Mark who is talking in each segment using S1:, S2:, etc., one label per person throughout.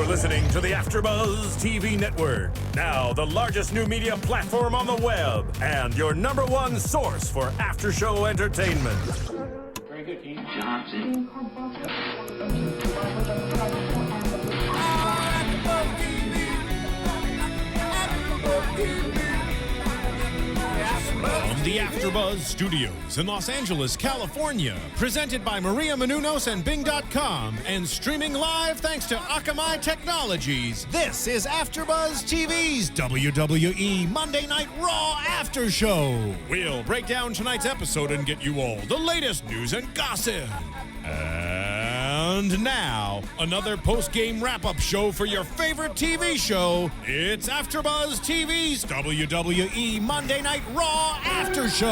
S1: listening to the AfterBuzz TV network. Now, the largest new media platform on the web and your number one source for after-show entertainment.
S2: Very good, Keith Johnson.
S3: From the AfterBuzz Studios in Los Angeles, California, presented by Maria Menounos and Bing.com, and streaming live thanks to Akamai Technologies, this is AfterBuzz TV's WWE Monday Night Raw After Show. We'll break down tonight's episode and get you all the latest news and gossip. And now, another post-game wrap-up show for your favorite TV show. It's AfterBuzz TV's WWE Monday Night Raw After Show.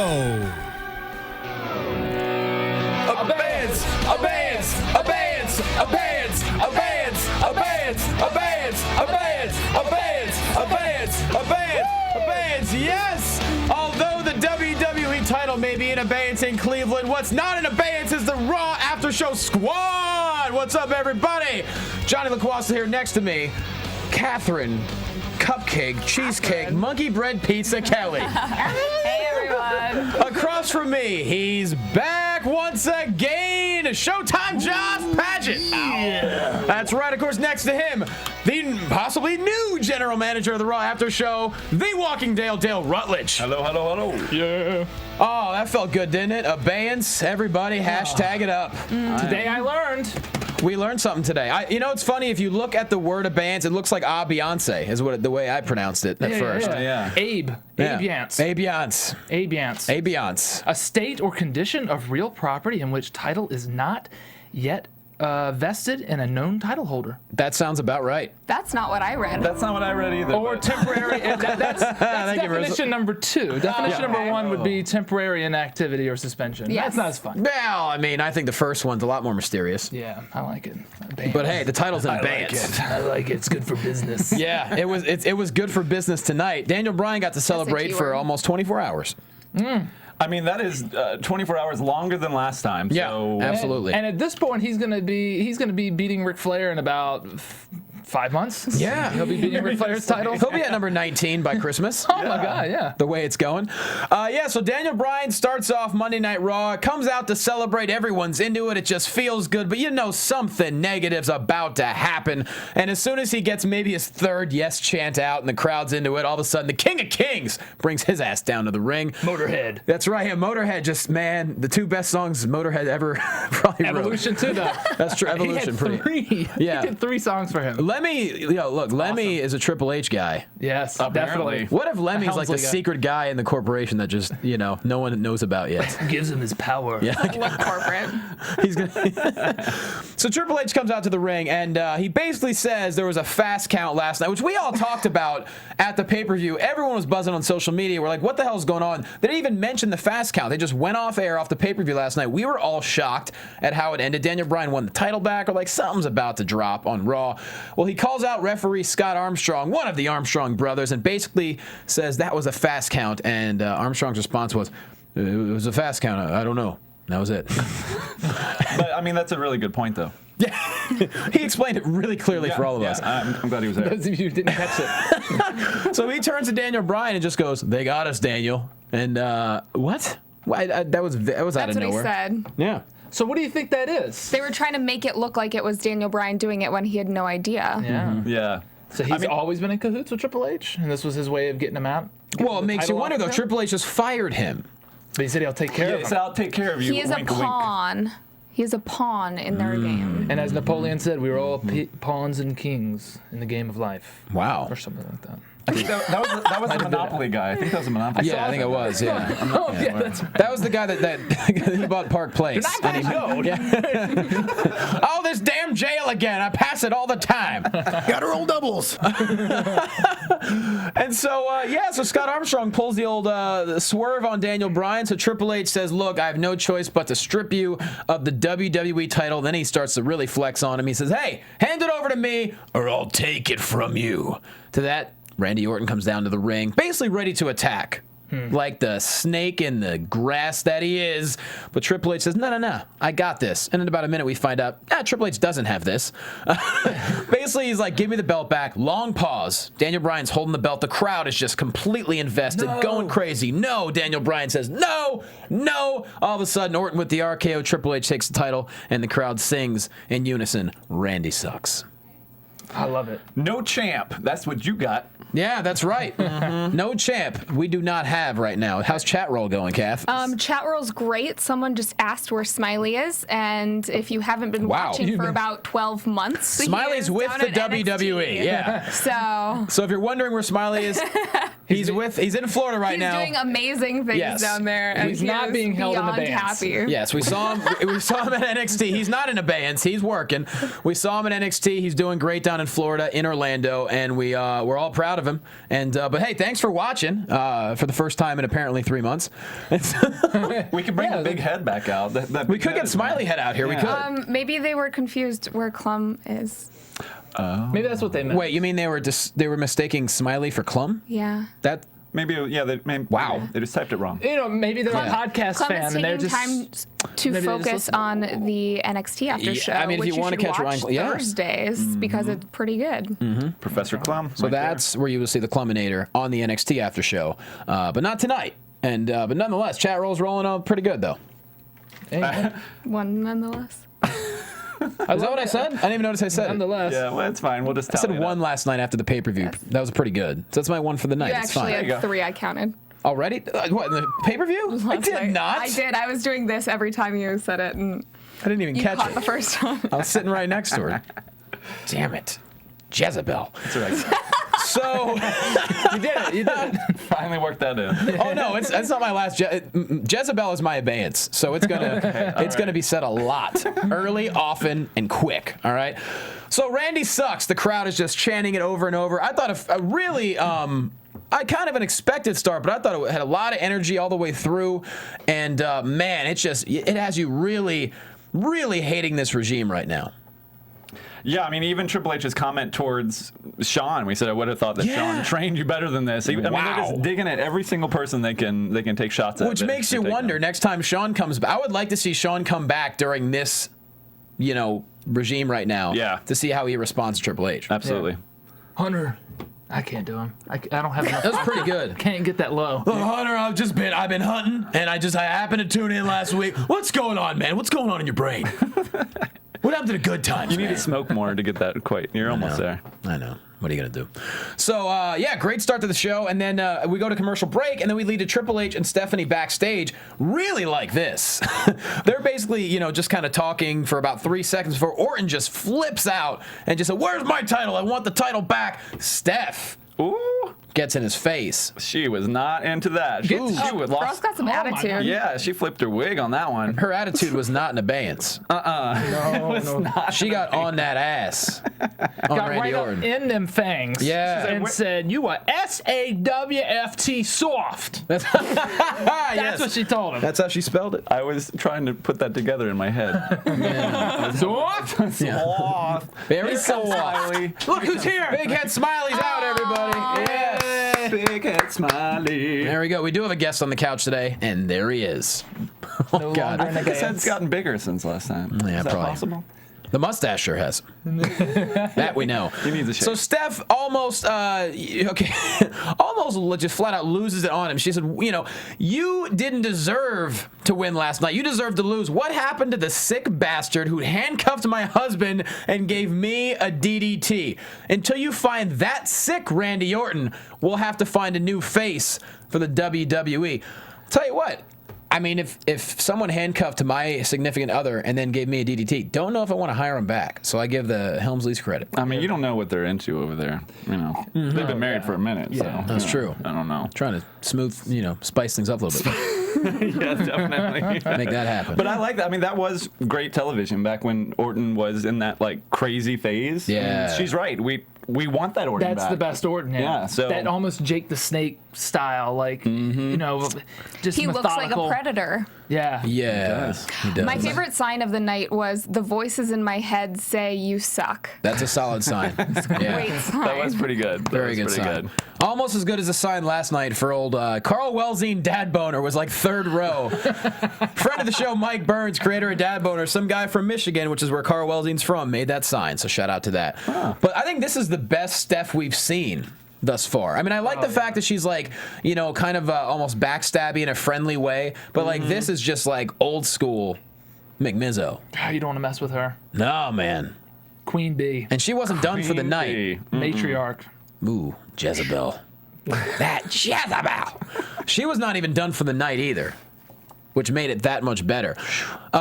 S4: Abeyance! Abeyance! Abeyance! Abeyance! Abeyance! Abeyance! Abeyance! Abeyance! Abeyance! Abeyance! Abeyance! Abeyance! Yes! Although the WWE title may be in abeyance in Cleveland, what's not in abeyance is the Raw After Show squad! What's up, everybody? Jonny Loquasto here next to me. Catherine, Cupcake, Cheesecake, Monkey Bread Pizza Kelley.
S5: Hey, everyone.
S4: Across from me, he's back once again. Showtime Josh Padgett. Yeah. That's right. Of course, next to him, the possibly new general manager of the Raw After Show, the Walking Dale Rutledge.
S6: Hello, hello, hello.
S4: Yeah. Oh, that felt good, didn't it? Abeyance. Everybody, hashtag it up.
S7: Today I learned.
S4: We learned something today. You know, it's funny, if you look at the word abeyance, it looks like Beyonce is the way I pronounced it at first.
S7: Yeah. Abeyance.
S4: Abeyance.
S7: Abeyance.
S4: Abeyance.
S7: A state or condition of real property in which title is not yet vested in a known title holder.
S4: That sounds about right.
S5: That's not what I read.
S6: That's not what I read either.
S7: Or temporary. that's definition number 2. Definition number 1 would be temporary inactivity or suspension.
S5: Yes.
S7: That's not as fun.
S4: Well, I mean, I think the first one's a lot more mysterious.
S7: Yeah, I like it.
S4: But hey, the title's in abeyance.
S7: I like it. It's good for business.
S4: Yeah, it was good for business tonight. Daniel Bryan got to celebrate for almost 24 hours.
S6: I mean, that is 24 hours longer than last time.
S4: Yeah,
S6: so.
S4: absolutely.
S7: And at this point, he's gonna be beating Ric Flair in about 5 months.
S4: Yeah.
S7: He'll be beating Ric Flair's title.
S4: He'll be at number 19 by Christmas.
S7: Oh my God, yeah.
S4: The way it's going. So Daniel Bryan starts off Monday Night Raw, comes out to celebrate. Everyone's into it. It just feels good. But you know something negative's about to happen. And as soon as he gets maybe his third yes chant out and the crowd's into it, all of a sudden the King of Kings brings his ass down to the ring.
S7: Motorhead.
S4: That's right. Yeah, Motorhead just, man, the 2 best songs Motorhead ever probably wrote.
S7: Evolution too, though.
S4: That's true. Evolution.
S7: He had 3.
S4: Yeah.
S7: He did 3 songs for him.
S4: Lemmy, Lemmy is a Triple H guy.
S7: Yes,
S6: Apparently.
S7: definitely.
S4: What if Lemmy's like the
S7: Helmsley guy.
S4: secret guy in the corporation that just, no one knows about yet?
S7: Gives him his power.
S4: Yeah.
S5: Look corporate.
S4: He's gonna So Triple H comes out to the ring, and he basically says there was a fast count last night, which we all talked about at the pay-per-view. Everyone was buzzing on social media. We're like, what the hell is going on? They didn't even mention the fast count. They just went off air off the pay-per-view last night. We were all shocked at how it ended. Daniel Bryan won the title back, or like something's about to drop on Raw. Well, he calls out referee Scott Armstrong, one of the Armstrong brothers, and basically says that was a fast count, and Armstrong's response was, it was a fast count. I don't know. That was it.
S6: But, I mean, that's a really good point, though.
S4: Yeah, he explained it really clearly for all of us.
S6: I'm glad he was there.
S7: Those of you who didn't catch it.
S4: So he turns to Daniel Bryan and just goes, "They got us, Daniel." And what? That was out
S5: That's
S4: of
S5: what
S4: nowhere.
S5: he said.
S4: Yeah.
S7: So what do you think that is?
S5: They were trying to make it look like it was Daniel Bryan doing it when he had no idea.
S7: Yeah.
S6: Yeah.
S7: So he's always been in cahoots with Triple H, and this was his way of getting him out?
S4: Well, it makes you wonder, though.
S7: Triple.
S4: Triple H just fired him.
S7: But he said he'll take care of
S6: He
S7: him.
S6: said, I'll take care of you.
S5: He is a
S6: Wink, wink.
S5: pawn. He is a pawn in their game.
S7: And as Napoleon said, we were all pawns and kings in the game of life.
S4: Wow.
S7: Or something like that.
S6: I think that was the Monopoly guy. I think that was a Monopoly.
S4: Yeah, I think it was. Yeah.
S7: Oh, yeah, that's right.
S4: That was the guy that he bought Park Place. Oh, this damn jail again. I pass it all the time.
S1: Gotta roll doubles.
S4: And so, so Scott Armstrong pulls the old swerve on Daniel Bryan. So Triple H says, look, I have no choice but to strip you of the WWE title. Then he starts to really flex on him. He says, hey, hand it over to me or I'll take it from you. To that, Randy Orton comes down to the ring, basically ready to attack. like the snake in the grass that he is. But Triple H says, no, I got this. And in about a minute, we find out, Triple H doesn't have this. Basically, he's like, give me the belt back. Long pause. Daniel Bryan's holding the belt. The crowd is just completely invested, going crazy. No, Daniel Bryan says, no. All of a sudden, Orton with the RKO, Triple H takes the title, and the crowd sings in unison, Randy sucks.
S7: I love it.
S6: No champ. That's what you got.
S4: Yeah, that's right. No champ. We do not have right now. How's chat roll going, Kath?
S5: Chat roll's great. Someone just asked where Smiley is, and if you haven't been watching for about 12 months,
S4: Smiley's with the WWE. Yeah.
S5: So
S4: if you're wondering where Smiley is, he's in Florida right now.
S5: He's doing amazing things down there, and
S7: He's not being held in abeyance.
S5: Happy.
S4: Yes, we saw him. We saw him at NXT. He's not in abeyance. He's working. We saw him at NXT. He's doing great down in Florida, in Orlando, and we're all proud of him. And but hey, thanks for watching for the first time in apparently 3 months.
S6: We could bring the big head back out.
S4: We could get Smiley head out here.
S6: Yeah.
S4: We could.
S5: Maybe they were confused where Clum is.
S7: Maybe that's what they meant.
S4: Wait, you mean they were mistaking Smiley for Clum?
S5: Yeah.
S4: That.
S6: Maybe,
S4: Wow.
S6: They just typed it wrong.
S7: Maybe they're a podcast
S5: Clum
S7: fan
S5: is
S7: and they're
S5: taking
S7: just
S5: time to focus on the NXT after show.
S4: I mean, if
S5: which
S4: you want to catch
S5: watch
S4: Ryan,
S5: Thursdays because it's pretty good.
S6: Professor Clum.
S4: So that's where you will see the Cluminator on the NXT after show, but not tonight. And but nonetheless, chat roll's rolling on pretty good though.
S5: One nonetheless.
S4: Is that what I said? I didn't even notice I said it.
S7: nonetheless.
S6: Yeah, well, it's fine. We'll just
S4: I said one last night after the pay-per-view.
S5: Yes.
S4: That was pretty good. So that's my one for the night.
S5: You
S4: It's
S5: actually
S4: fine.
S5: had 3 I counted.
S4: Already? What, the pay-per-view? I
S5: Last
S4: did
S5: night.
S4: not.
S5: I did. I was doing this every time you said it, and
S4: I didn't even
S5: you
S4: catch
S5: caught
S4: it.
S5: the first time.
S4: I was sitting right next to her. Damn it. Jezebel.
S6: That's all right.
S4: So
S7: You did it.
S6: Finally worked that in.
S4: oh no, that's not my last. Jezebel is my abeyance, so it's gonna be said a lot, early, often, and quick. All right. So Randy sucks. The crowd is just chanting it over and over. I thought a really. I kind of an expected start, but I thought it had a lot of energy all the way through, and man, it has you really, really hating this regime right now.
S6: Yeah, I mean, even Triple H's comment towards Shawn, we said I would have thought that Shawn trained you better than this. I mean, they're just digging at every single person they can take shots at.
S4: Which makes you wonder next time Shawn comes back. I would like to see Shawn come back during this, regime right now.
S6: Yeah.
S4: To see how he responds to Triple H.
S6: Absolutely.
S7: Yeah. Hunter, I can't do him. I don't have enough.
S4: That was pretty good.
S7: Can't get that low.
S4: Hunter, I've been hunting, and I happened to tune in last week. What's going on, man? What's going on in your brain? What happened to the good times?
S6: You need to smoke more to get that quite. You're almost there.
S4: I know. What are you going to do? So, great start to the show. And then we go to commercial break, and then we lead to Triple H and Stephanie backstage. Really like this. They're basically, just kind of talking for about 3 seconds before Orton just flips out and just said, "Where's my title? I want the title back." Steph gets in his face.
S6: She was not into that. She was
S5: Girl's
S6: lost.
S5: got some attitude.
S6: Yeah, she flipped her wig on that one.
S4: Her attitude was not in abeyance.
S7: No.
S4: She got on that ass on
S7: Got
S4: Randy
S7: right
S4: Orton.
S7: up in them fangs.
S4: Yeah.
S7: And said, "You are SAWFT soft."
S4: That's
S7: That's what she told him.
S4: That's how she spelled it.
S6: I was trying to put that together in my head.
S7: Soft?
S6: Sloth.
S4: Very soft.
S7: Look who's here.
S4: Big head Smiley's out, everybody. Yes.
S6: Big head Smiley.
S4: There we go. We do have a guest on the couch today, and there he is. Oh, God.
S6: I think his head's gotten bigger since last time.
S4: Yeah,
S6: Is that
S4: probably.
S6: possible?
S4: The mustache sure has. That we know.
S6: He needs a shave.
S4: So Steph almost just flat out loses it on him. She said, you didn't deserve to win last night. You deserved to lose. What happened to the sick bastard who handcuffed my husband and gave me a DDT? Until you find that sick Randy Orton, we'll have to find a new face for the WWE. Tell you what. I mean, if someone handcuffed my significant other and then gave me a DDT, don't know if I want to hire him back. So I give the Helmsleys credit.
S6: I mean, you don't know what they're into over there. They've been married for a minute.
S7: Yeah.
S6: So,
S4: That's true.
S6: I don't know.
S4: Trying to smooth, spice things up a little bit.
S6: Yeah, definitely.
S4: Make that happen.
S6: But I like that. I mean, that was great television back when Orton was in that crazy phase.
S4: Yeah.
S6: And she's right. We want that Orton
S7: That's
S6: back.
S7: the best Orton.
S6: Yeah, so-
S7: that almost Jake the Snake style, just
S5: He looks like a
S7: methodical.
S5: predator.
S7: Yeah.
S4: Yeah, he does.
S5: My favorite sign of the night was the voices in my head say you suck.
S4: That's a solid sign.
S5: Great sign.
S6: That was pretty good.
S4: Very good sign. Almost as good as a sign last night for old Carl Welzine Dad Boner was like third row. Friend of the show, Mike Burns, creator of Dad Boner, some guy from Michigan, which is where Carl Welzine's from, made that sign. So shout out to that. But I think this is the best Steph we've seen thus far. I mean, I like the fact that she's like, you know, kind of almost backstabby in a friendly way, but like this is just like old school McMizzo.
S7: You don't want to mess with her.
S4: No, man.
S7: Queen Bee.
S4: And she wasn't done for the night.
S7: Matriarch.
S4: Ooh, Jezebel. That Jezebel. She was not even done for the night either, which made it that much better.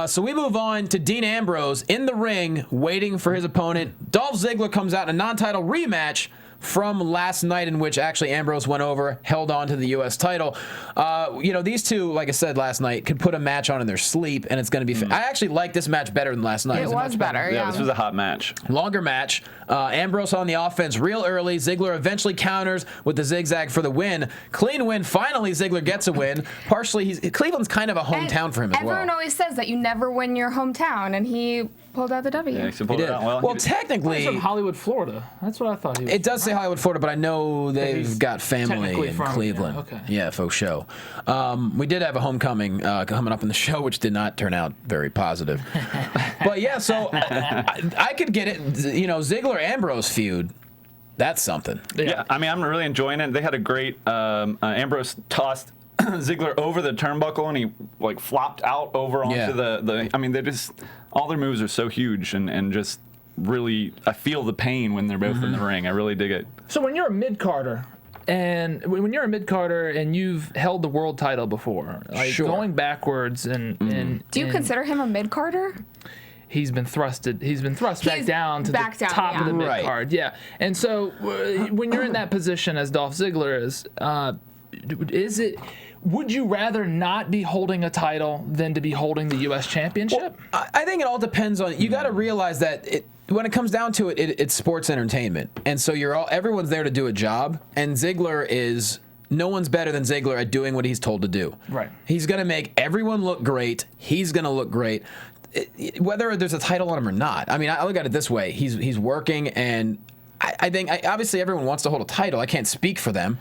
S4: So we move on to Dean Ambrose in the ring, waiting for his opponent. Dolph Ziggler comes out in a non-title rematch from last night, in which actually Ambrose went over, held on to the U.S. title. You know, these two, like I said last night, could put a match on in their sleep, and it's going to be. I actually like this match better than last night.
S5: It was better.
S6: Yeah, this was a hot match.
S4: Longer match. Ambrose on the offense real early. Ziggler eventually counters with the zigzag for the win. Clean win. Finally, Ziggler gets a win. Partially, Cleveland's kind of a hometown for him as well.
S5: Everyone always says that you never win your hometown, and he pulled out the W.
S6: Yeah, he pulled it out well.
S4: Technically,
S7: He's from Hollywood, Florida. That's what I thought he was.
S4: it does say Hollywood, Florida, but I know they've
S7: he's
S4: got family
S7: technically
S4: in
S7: from-
S4: Cleveland.
S7: yeah, okay.
S4: Yeah, faux show. We did have a homecoming coming up in the show, which did not turn out very positive. But yeah, so I could get it. You know, Ziggler-Ambrose feud. That's something.
S6: Yeah, I mean, I'm really enjoying it. They had a great Ambrose tossed Ziggler over the turnbuckle, and he like flopped out over onto the. I mean, they just all their moves are so huge and just really. I feel the pain when they're both in the ring. I really dig it.
S7: So when you're a mid-carder, and when you're a mid-carder and you've held the world title before, like going backwards and
S5: Do you consider him a mid-carder?
S7: He's been thrust back down to the top of the mid card. Yeah. And so when you're in that position as Dolph Ziggler is it would you rather not be holding a title than to be holding the U.S. Championship?
S4: Well, I think it all depends on. You got to realize that when it comes down to it, it's sports entertainment, and so everyone's there to do a job, and Ziggler is. No one's better than Ziggler at doing what he's told to do.
S7: Right.
S4: He's going to make everyone look great. He's going to look great. Whether there's a title on him or not. I mean, I look at it this way. He's working, and I think obviously everyone wants to hold a title. I can't speak for them.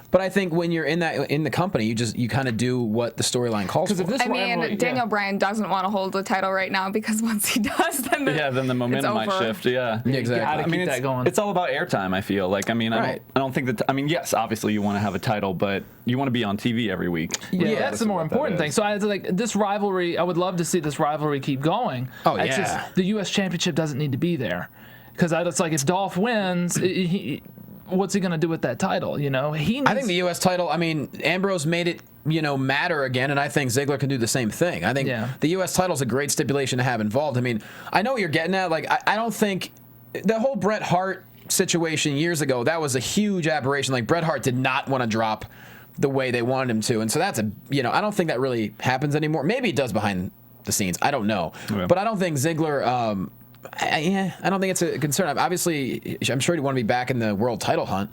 S4: But I think when you're in the company, you kind of do what the storyline calls for.
S5: I mean, Daniel Bryan doesn't want to hold the title right now because once he does, then
S6: the momentum might shift. Yeah,
S4: exactly.
S7: I mean, that going.
S6: It's all about airtime. I feel like. I mean, I don't think that. I mean, yes, obviously you want to have a title, but you want to be on TV every week.
S7: Yeah, that's the more important thing. So I like this rivalry. I would love to see this rivalry keep going.
S4: Oh,
S7: it's just the U.S. Championship doesn't need to be there because it's like if Dolph wins. What's he going to do with that title? You know, I
S4: think the U.S. title. I mean, Ambrose made it, matter again, and I think Ziggler can do the same thing. I think the U.S. title is a great stipulation to have involved. I mean, I know what you're getting at. Like, I don't think the whole Bret Hart situation years ago, that was a huge aberration. Like, Bret Hart did not want to drop the way they wanted him to, and so that's I don't think that really happens anymore. Maybe it does behind the scenes. I don't know, but I don't think Ziggler. I don't think it's a concern. Obviously, I'm sure he'd want to be back in the world title hunt,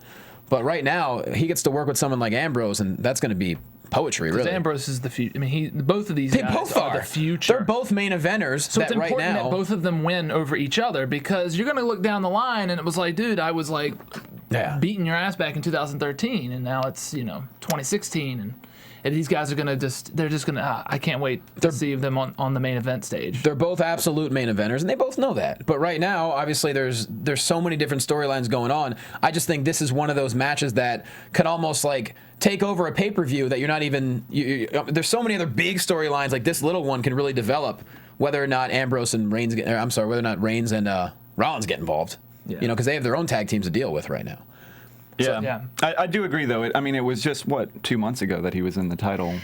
S4: but right now he gets to work with someone like Ambrose, and that's going to be poetry, really.
S7: Ambrose is the future. I mean, both of these guys are the future.
S4: They're both main eventers.
S7: So it's important that both of them win over each other because you're going to look down the line, and it was like, dude, I was like beating your ass back in 2013, and now it's 2016, and these guys are they're just gonna. I can't wait to see them on the main event stage. They're
S4: both absolute main eventers, and they both know that. But right now, obviously, there's so many different storylines going on. I just think this is one of those matches that could almost like take over a pay-per-view that you're not even. There's so many other big storylines like this little one can really develop. Whether or not Ambrose and Reigns whether or not Reigns and Rollins get involved. Yeah. Because they have their own tag teams to deal with right now.
S6: Yeah, I do agree though. It was just 2 months ago that he was in the title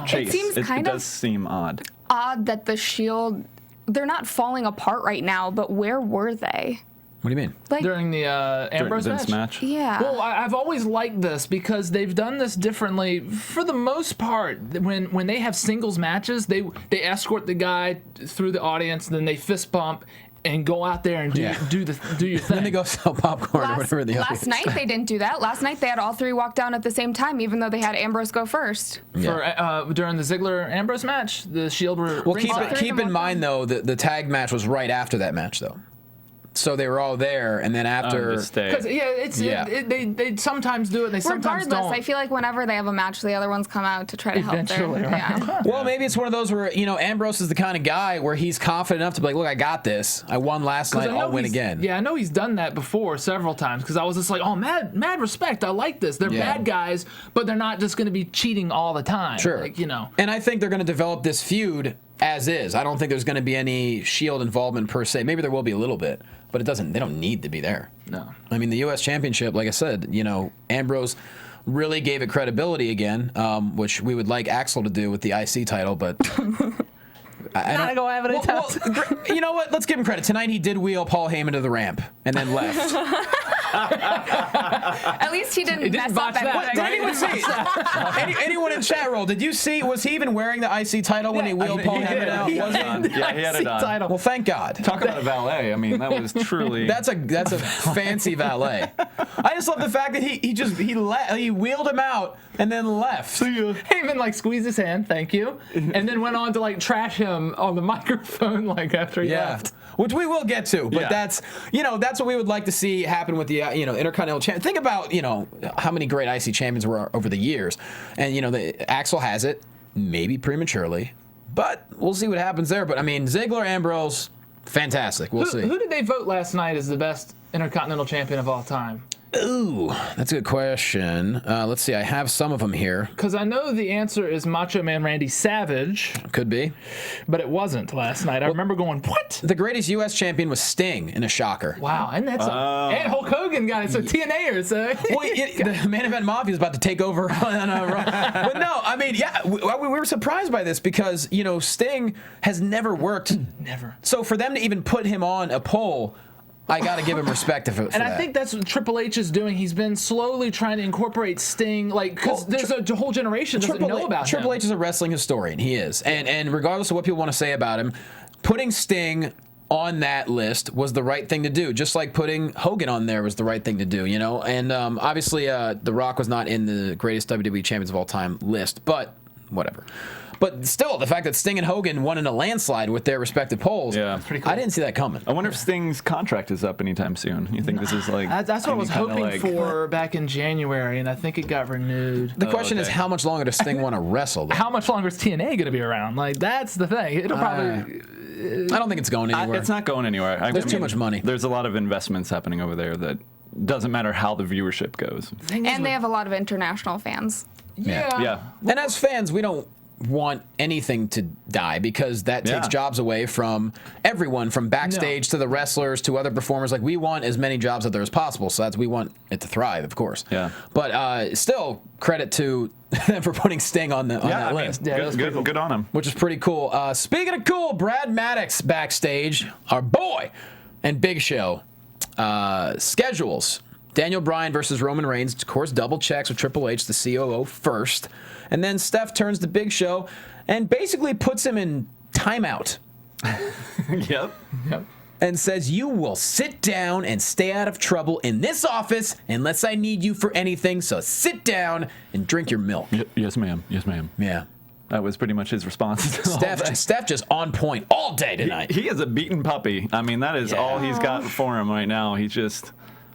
S6: chase.
S5: It seems
S6: it does seem odd.
S5: Odd that the Shield, they're not falling apart right now. But where were they?
S4: What do you mean?
S5: Like
S7: during the Ambrose
S6: match?
S5: Yeah.
S7: Well, I've always liked this because they've done this differently. For the most part, when they have singles matches, they escort the guy through the audience, then they fist bump. and go out there and do your thing.
S4: Then they go sell popcorn or whatever the
S5: Last night they didn't do that. Last night they had all three walk down at the same time, even though they had Ambrose go first.
S7: For during the Ziggler-Ambrose match, the Shield were
S4: keep in mind, though, the tag match was right after that match, though. So they were all there, and then after...
S7: Because, they sometimes do it, and they sometimes don't.
S5: Regardless, I feel like whenever they have a match, the other ones come out to try to help them.
S7: Right?
S4: Well, maybe it's one of those where, Ambrose is the kind of guy where he's confident enough to be like, look, I got this. I won last night, I'll win again.
S7: Yeah, I know he's done that before several times, because I was just like, oh, mad respect. I like this. They're bad guys, but they're not just going to be cheating all the time.
S4: Sure. And I think they're going to develop this feud as is. I don't think there's going to be any Shield involvement per se. Maybe there will be a little bit, but they don't need to be there.
S7: No.
S4: I mean, the U.S. Championship, like I said, Ambrose really gave it credibility again, which we would like Axel to do with the IC title, but... I don't go have it. Well, you know what? Let's give him credit. Tonight he did wheel Paul Heyman to the ramp and then left.
S5: At least he didn't mess up anything.
S4: Did anyone see? Anyone in chat roll? Did you see? Was he even wearing the IC title when he wheeled Paul Heyman out?
S6: He had it on.
S4: Well, thank God.
S6: Talk about a valet. I mean, that was truly.
S4: That's a fancy valet. I just love the fact that he wheeled him out and then left.
S7: Heyman squeezed his hand, thank you, and then went on to trash him on the microphone after he left.
S4: Which we will get to, but that's what we would like to see happen with the Intercontinental Champion. Think about how many great IC champions were over the years, and the Axel has it, maybe prematurely, but we'll see what happens there. But I mean, Ziggler, Ambrose, fantastic. We'll see.
S7: Who did they vote last night as the best Intercontinental Champion of all time?
S4: Ooh, that's a good question. Let's see. I have some of them here.
S7: Because I know the answer is Macho Man Randy Savage.
S4: Could be.
S7: But it wasn't last night. I remember going, what?
S4: The greatest U.S. champion was Sting in a shocker.
S7: Wow. And that's and Hulk Hogan got it. So TNA so.
S4: Well, the Main Event Mafia is about to take over on Raw. But no, I mean, we were surprised by this because, Sting has never worked.
S7: Never.
S4: So for them to even put him on a poll, I got to give him respect for that.
S7: And I think that's what Triple H is doing. He's been slowly trying to incorporate Sting, because there's a whole generation that doesn't know about him.
S4: Triple H is a wrestling historian. He is. And regardless of what people want to say about him, putting Sting on that list was the right thing to do, just like putting Hogan on there was the right thing to do, And obviously, The Rock was not in the greatest WWE champions of all time list, but whatever. But still, the fact that Sting and Hogan won in a landslide with their respective polls,
S6: that's
S7: pretty cool.
S4: I didn't see that coming.
S6: I wonder if Sting's contract is up anytime soon. You think this is
S7: that's what I was hoping for back in January, and I think it got renewed.
S4: The question is, how much longer does Sting want to wrestle?
S7: How much longer is TNA going to be around? That's the thing. It'll probably...
S4: I don't think it's going anywhere.
S6: It's not going anywhere.
S4: There's too much money.
S6: There's a lot of investments happening over there that doesn't matter how the viewership goes.
S5: And they have a lot of international fans.
S7: Yeah.
S4: And as fans, we don't want anything to die because that takes jobs away from everyone, from backstage to the wrestlers to other performers. We want as many jobs out there as possible, so we want it to thrive, of course.
S6: Yeah.
S4: But still, credit to them for putting Sting on that list.
S6: Good on him.
S4: Which is pretty cool. Speaking of cool, Brad Maddox backstage, our boy, and Big Show. Schedules. Daniel Bryan versus Roman Reigns, of course, double checks with Triple H, the COO, first. And then Steph turns to Big Show and basically puts him in timeout.
S6: Yep.
S4: And says, you will sit down and stay out of trouble in this office unless I need you for anything, so sit down and drink your milk.
S6: Yes, ma'am. Yes, ma'am.
S4: Yeah.
S6: That was pretty much his response.
S4: Steph just on point all day tonight.
S6: He is a beaten puppy. I mean, that is all he's got for him right now. He's just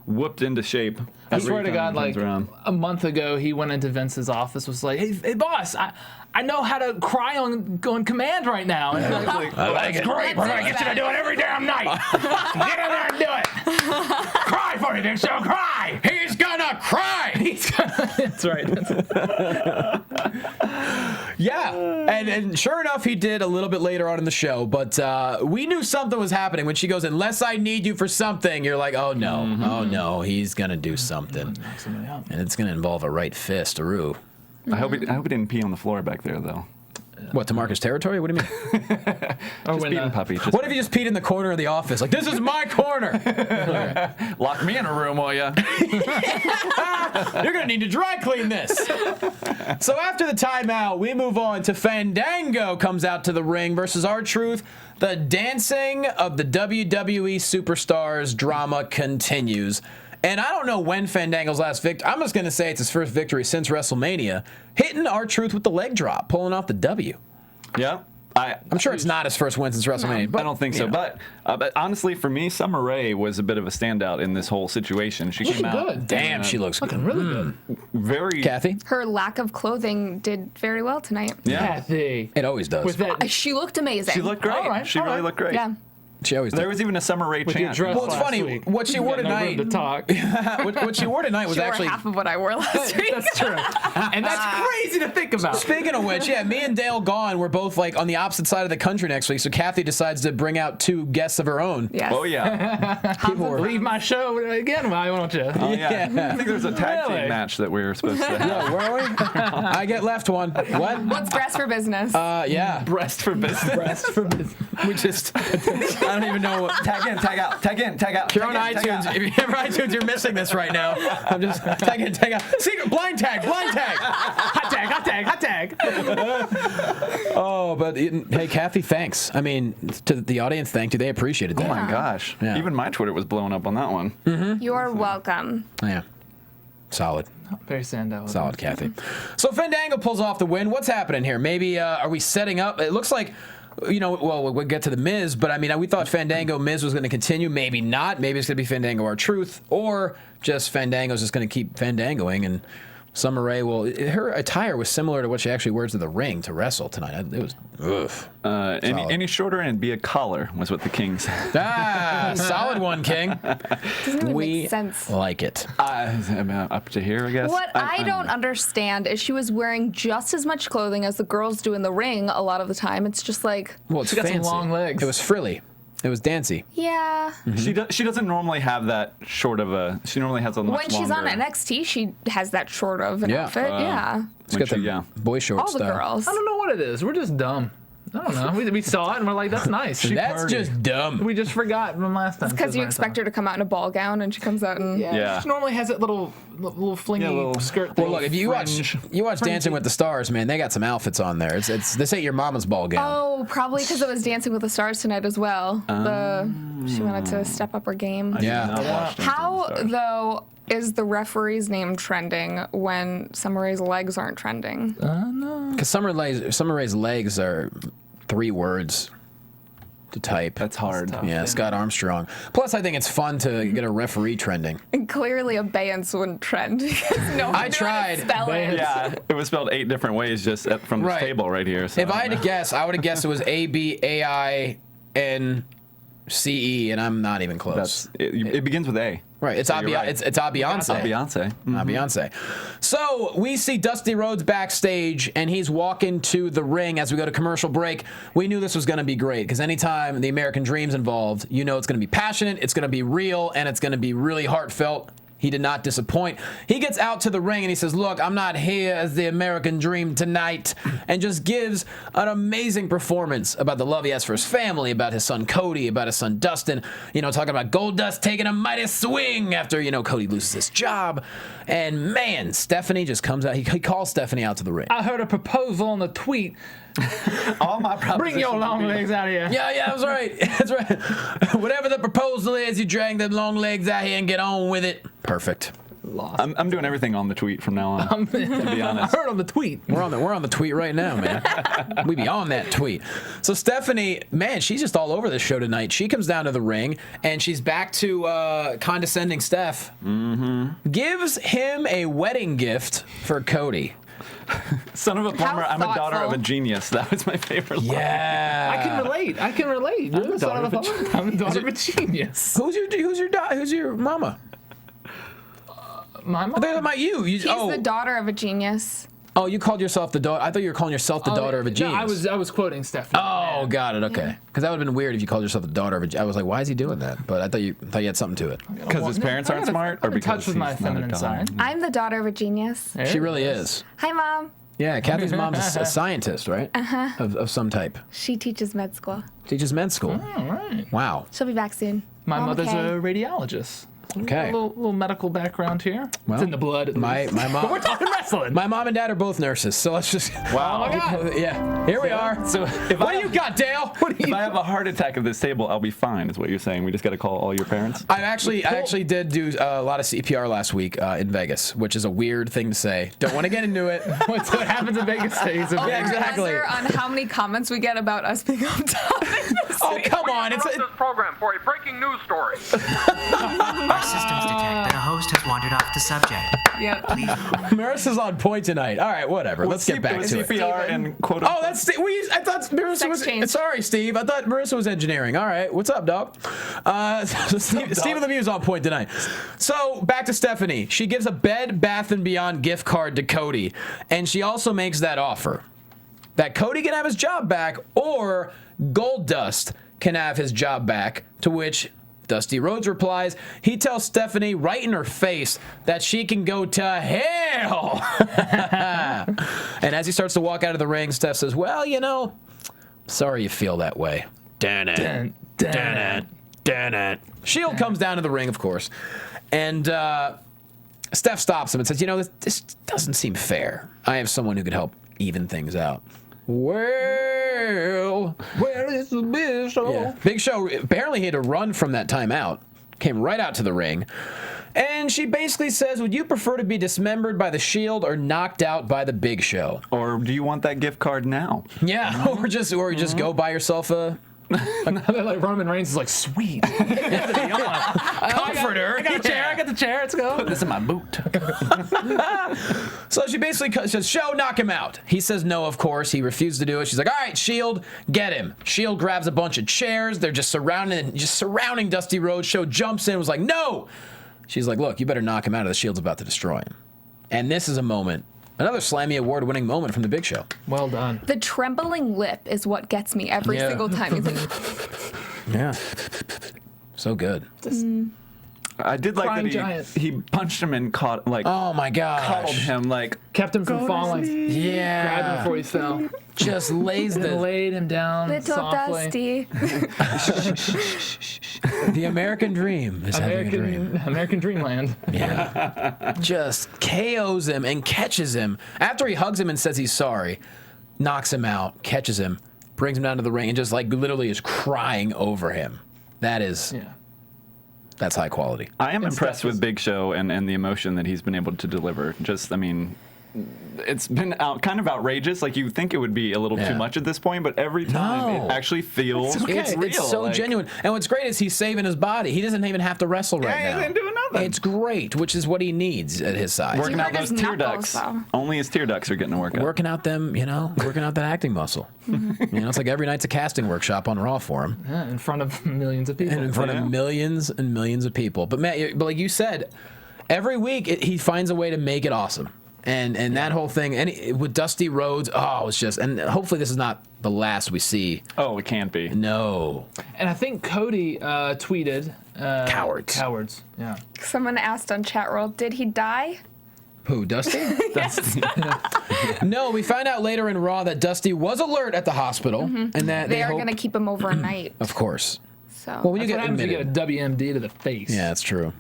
S6: whooped into shape.
S7: I swear to God, a month ago, he went into Vince's office, was like, hey boss, I know how to cry on command right now. And
S4: that's great. We're going to get you to do it every damn night. Get in there and do it. Cry for me, Big Show. Cry. He's going to cry.
S7: That's right.
S4: Yeah. And sure enough, he did a little bit later on in the show. But we knew something was happening. When she goes, unless I need you for something, you're like, oh, no. Mm-hmm. Oh, no. He's going to do something. And it's going to involve a right fist. Ooh.
S6: I hope he didn't pee on the floor back there, though.
S4: What, to mark his territory? What do you mean?
S6: Just beating puppy.
S4: What if you just peed in the corner of the office? Like, this is my corner.
S6: Lock me in a room, will ya?
S4: You're going to need to dry clean this. So after the timeout, we move on to Fandango comes out to the ring versus R-Truth. The dancing of the WWE superstars drama continues. And I don't know when Fandango's last victory. I'm just going to say it's his first victory since WrestleMania. Hitting R-Truth with the leg drop, pulling off the W.
S6: Yeah.
S4: I'm sure it's not his first win since WrestleMania. But,
S6: I don't think so. But honestly, for me, Summer Rae was a bit of a standout in this whole situation. She came out.
S7: Good.
S4: Damn, she looks
S7: Looking really good.
S6: Very.
S4: Kathy?
S5: Her lack of clothing did very well tonight.
S6: Yeah.
S7: Kathy.
S4: It always does.
S7: With that,
S5: She looked amazing.
S6: She looked great.
S7: All right,
S6: She
S7: all
S6: really
S7: right.
S6: looked great.
S5: Yeah.
S4: She always does.
S6: There was even a Summer Rae
S7: with your
S6: chant.
S7: dress
S4: Well, it's
S7: last
S4: funny.
S7: week.
S4: What she wore
S7: You got no
S4: tonight.
S7: room to talk.
S4: what she wore tonight was
S5: She wore
S4: actually.
S5: half of what I wore last week.
S7: That's true. And that's crazy to think about.
S4: Speaking of which, yeah, me and Dale Gone were both like on the opposite side of the country next week. So Kathy decides to bring out 2 guests of her own.
S5: Yes.
S6: Oh, yeah.
S4: People were.
S7: Leave my show again. Why won't you?
S6: Oh, yeah.
S4: Yeah.
S6: I think there's a tag
S7: Really?
S6: team match that we were supposed to have.
S4: Yeah, where are we? I get left one. What?
S5: What's breast for business?
S4: Yeah.
S6: Breast for business.
S7: Rest for business.
S4: We just. I don't even know what.
S6: Tag in, tag out, tag in, tag out.
S4: If you're on iTunes, if you're on iTunes, you're missing this right now. I'm just tag in, tag out. Secret blind tag, blind tag.
S7: Hot tag, hot tag, hot tag.
S4: Oh, but hey, Kathy, thanks. I mean, to the audience, thank you. They appreciated that.
S6: Oh my gosh.
S4: Yeah.
S6: Even my Twitter was blowing up on that one.
S5: You're welcome.
S4: Yeah. Solid.
S7: Very standout.
S4: Solid, Kathy. So Fandango pulls off the win. What's happening here? Maybe are we setting up? It looks like, well, we'll get to the Miz, but I mean, we thought Fandango Miz was going to continue. Maybe not. Maybe it's going to be Fandango R-Truth, or just Fandango's just going to keep Fandangoing. And Summer Rae, her attire was similar to what she actually wears to the ring to wrestle tonight. It was, ugh.
S6: Any shorter and be a collar was what the King said.
S4: Solid one, King.
S5: Doesn't even
S4: We
S5: make sense.
S4: like it.
S6: Up to here, I guess.
S5: What I don't understand is she was wearing just as much clothing as the girls do in the ring a lot of the time. It's just like,
S4: Well, it's
S7: She got some
S4: fancy.
S7: long legs.
S4: It was frilly. It was dancey.
S5: yeah.
S6: She doesn't normally have that short of a. She normally has a much
S5: When she's on
S6: longer-
S5: NXT, she has that short of an
S4: Yeah.
S5: outfit. Yeah.
S4: It's got the
S6: yeah.
S4: boy short
S5: All the
S4: style.
S5: girls.
S7: I don't know what it is. We're just dumb. I don't know. We saw it and we're like, that's nice.
S4: That's just dumb.
S7: We just forgot from last time.
S5: Because you expect her to come out in a ball gown and she comes out in.
S6: Yeah.
S7: She normally has that little flingy
S6: little-
S7: skirt thing.
S4: Well, look, if you watch Dancing with the Stars, man, they got some outfits on there. It's this ain't your mama's ball gown.
S5: Oh, probably because it was Dancing with the Stars tonight as well. She wanted to step up her game.
S4: Yeah.
S6: Not watched
S5: How,
S6: Dancing with the Stars.
S5: though, is the referee's name trending when Summer Rae's legs aren't trending?
S4: Because Summer Rae's legs are 3 words to type.
S6: That's hard.
S4: Yeah, Scott Armstrong. Plus, I think it's fun to get a referee trending.
S5: And clearly abeyance wouldn't trend because no one
S4: I
S5: knew how to
S4: tried.
S5: spell it.
S6: Yeah, it was spelled 8 different ways just from this
S4: Right.
S6: table right here. So
S4: If I had to guess, I would have guessed it was ABAINCE, and I'm not even close.
S6: it begins with A.
S4: Right, it's
S6: So you're right.
S4: It's Beyonce.
S6: Beyonce.
S4: Beyonce. So we see Dusty Rhodes backstage, and he's walking to the ring as we go to commercial break. We knew this was going to be great because anytime the American Dream's involved, you know it's going to be passionate, it's going to be real, and it's going to be really heartfelt. He did not disappoint. He gets out to the ring and he says, look, I'm not here as the American Dream tonight, and just gives an amazing performance about the love he has for his family, about his son Cody, about his son Dustin, talking about Goldust taking a mighty swing after, Cody loses his job. And man, Stephanie just comes out. He calls Stephanie out to the ring.
S7: I heard a proposal on the tweet.
S6: All my
S7: Bring your long legs out of here.
S4: Yeah, that's right. That's right. Whatever the proposal is, you drag them long legs out here and get on with it. Perfect.
S6: I'm doing everything on the tweet from now on. To be
S7: I
S6: honest.
S7: heard on the tweet.
S4: We're on the tweet right now, man. We be on that tweet. So Stephanie, man, she's just all over this show tonight. She comes down to the ring and she's back to condescending Steph. Mm-hmm. Gives him a wedding gift for Cody.
S6: Son of a plumber, I'm a daughter of a
S5: thoughtful.
S6: genius. That was my favorite line.
S4: Yeah.
S7: I can relate. You're the son of a I'm the daughter of a genius.
S4: Who's your mama?
S7: My
S4: I
S7: mom.
S4: thought about you.
S5: He's the daughter of a genius.
S4: Oh, you called yourself the daughter. I thought you were calling yourself the daughter of a genius.
S7: No, I was quoting Stephanie.
S4: Oh, got it. Okay. Because that would have been weird if you called yourself the daughter of a. I was like, why is he doing that? But I thought you had something to it.
S6: Because his parents aren't smart, or
S7: I'm in
S6: because
S7: touch with my
S6: he's not a
S7: feminine
S6: daughter?
S7: side.
S5: I'm the daughter of a genius.
S7: There
S4: She
S7: it
S4: really
S7: is.
S4: is.
S5: Hi, Mom.
S4: Yeah, Kathy's mom's a scientist, right? Of some type.
S5: She teaches med school.
S4: Teaches med school.
S7: All right.
S4: Wow.
S5: She'll be back soon.
S7: My
S5: Oh,
S7: mother's
S5: okay.
S7: a radiologist.
S4: Okay.
S7: A little medical background here.
S4: Well,
S7: it's in the blood.
S4: My mom.
S7: We're talking wrestling.
S4: My mom and dad are both nurses, so let's just.
S6: Wow.
S7: Oh my God.
S4: Yeah. Here we are.
S6: So if
S4: What do you got, Dale?
S6: If I have a heart attack at this table, I'll be fine, is what you're saying. We just got to call all your parents?
S4: I actually did do a lot of CPR last week in Vegas, which is a weird thing to say. Don't want to get into it.
S7: What's what happens in Vegas stays in
S4: Yeah,
S7: Vegas.
S4: exactly.
S5: On how many comments we get about us being on topic.
S4: Oh, come on. It's
S8: Interrupt this program for a breaking news story.
S9: Our systems detect that a host has wandered off the subject.
S5: Yep.
S4: Marissa's on point tonight. All right, whatever. Let's get back to it.
S6: CPR and quote.
S4: Oh, that's Steve. I thought Marissa
S5: Sex
S4: was.
S5: change.
S4: Sorry, Steve. I thought Marissa was engineering. All right, what's up, dog? Steve Lemieux's on point tonight. So back to Stephanie. She gives a Bed Bath & Beyond gift card to Cody, and she also makes that offer that Cody can have his job back, or Goldust can have his job back. To which Dusty Rhodes replies, he tells Stephanie right in her face that she can go to hell. And as he starts to walk out of the ring, Steph says, well, you know, sorry you feel that way. Damn it. Damn it. Shield comes down to the ring, of course. And Steph stops him and says, you know, this doesn't seem fair. I have someone who could help even things out. Well, where is the Big Show? Yeah. Big Show, apparently he had to run from that timeout. Came right out to the ring. And she basically says, would you prefer to be dismembered by the Shield or knocked out by the Big Show?
S6: Or do you want that gift card now?
S4: Yeah, or just go buy yourself a
S7: Like Roman Reigns is like, sweet.
S4: comforter.
S7: I got the chair. Let's go.
S6: Put this in my boot.
S4: So she basically says, show, knock him out. He says no, of course. He refused to do it. She's like, all right, Shield, get him. Shield grabs a bunch of chairs. They're just surrounding Dusty Rhodes. Show jumps in, was like, no. She's like, look, you better knock him out or the Shield's about to destroy him. And this is a moment, another Slammy Award-winning moment from the Big Show.
S7: Well done.
S5: The trembling lip is what gets me every single time. He's like,
S4: Yeah. So good.
S6: I did like
S7: Crying
S6: that
S7: giant.
S6: he punched him and caught, like,
S4: Oh, my gosh.
S6: coddled him, like,
S7: Kept him from falling.
S4: Yeah.
S7: Grabbed him before he fell.
S4: Just lays
S7: Then laid him down
S5: little
S7: softly.
S5: Dusty.
S4: the American dream is having a dream.
S7: American Dreamland.
S4: Yeah. Just KOs him and catches him. After he hugs him and says he's sorry, knocks him out, catches him, brings him down to the ring, and just like literally is crying over him. That's high quality.
S6: I am impressed with Big Show and the emotion that he's been able to deliver. Just, I mean, it's been kind of outrageous. Like, you think it would be a little too much at this point, but every time
S4: No.
S6: it actually feels
S4: It's
S6: real.
S4: It's so
S6: like,
S4: genuine. And what's great is he's saving his body. He doesn't even have to wrestle right now.
S6: he didn't do nothing.
S4: It's great, which is what he needs at his size.
S6: Working out
S5: hurt
S6: those
S5: his
S6: tear
S5: knuckles,
S6: ducts.
S5: though.
S6: Only his tear ducts are getting to work out.
S4: Working out that acting muscle. It's like every night's a casting workshop on Raw for him.
S7: Yeah, in front of millions of people.
S4: And in front of millions and millions of people. But Matt, like you said, every week he finds a way to make it awesome. And that whole thing, and with Dusty Rhodes, it's just, and hopefully this is not the last we see.
S6: Oh, it can't be.
S4: No.
S7: And I think Cody tweeted. Cowards. Yeah.
S5: Someone asked on chat roll, did he die?
S4: Who, Dusty? No, we find out later in Raw that Dusty was alert at the hospital, and that
S5: They are
S4: hope-
S5: going to keep him overnight.
S4: Of course.
S5: So
S4: Well, when you
S7: That's
S4: get
S7: what happens if you
S4: admitted,
S7: get a WMD to the face.
S4: yeah, that's true.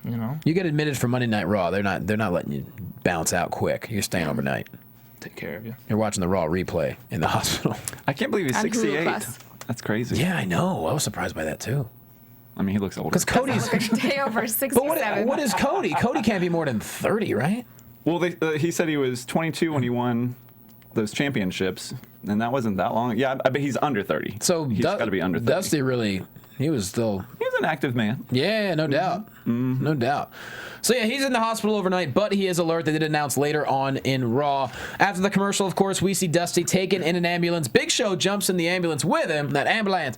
S7: You know?
S4: You get admitted for Monday Night Raw. They're not letting you bounce out quick. You're staying overnight.
S7: Take care of you.
S4: You're watching the Raw replay in the hospital.
S6: I can't believe he's
S5: On Hulu
S6: 68.
S5: Plus.
S6: That's crazy.
S4: Yeah, I know. I was surprised by that too.
S6: I mean, he looks older.
S4: Because Cody's.
S5: day over 67.
S4: But what is Cody? Cody can't be more than 30, right?
S6: Well, he said he was 22 when he won those championships, and that wasn't that long. Yeah, I bet he's under 30.
S4: So
S6: he's got to be under 30.
S4: Dusty really, he was still.
S6: He was an active man.
S4: Yeah, no doubt. No doubt. So, yeah, he's in the hospital overnight, but he is alert. They did announce later on in Raw. After the commercial, of course, we see Dusty taken in an ambulance. Big Show jumps in the ambulance with him, that ambulance.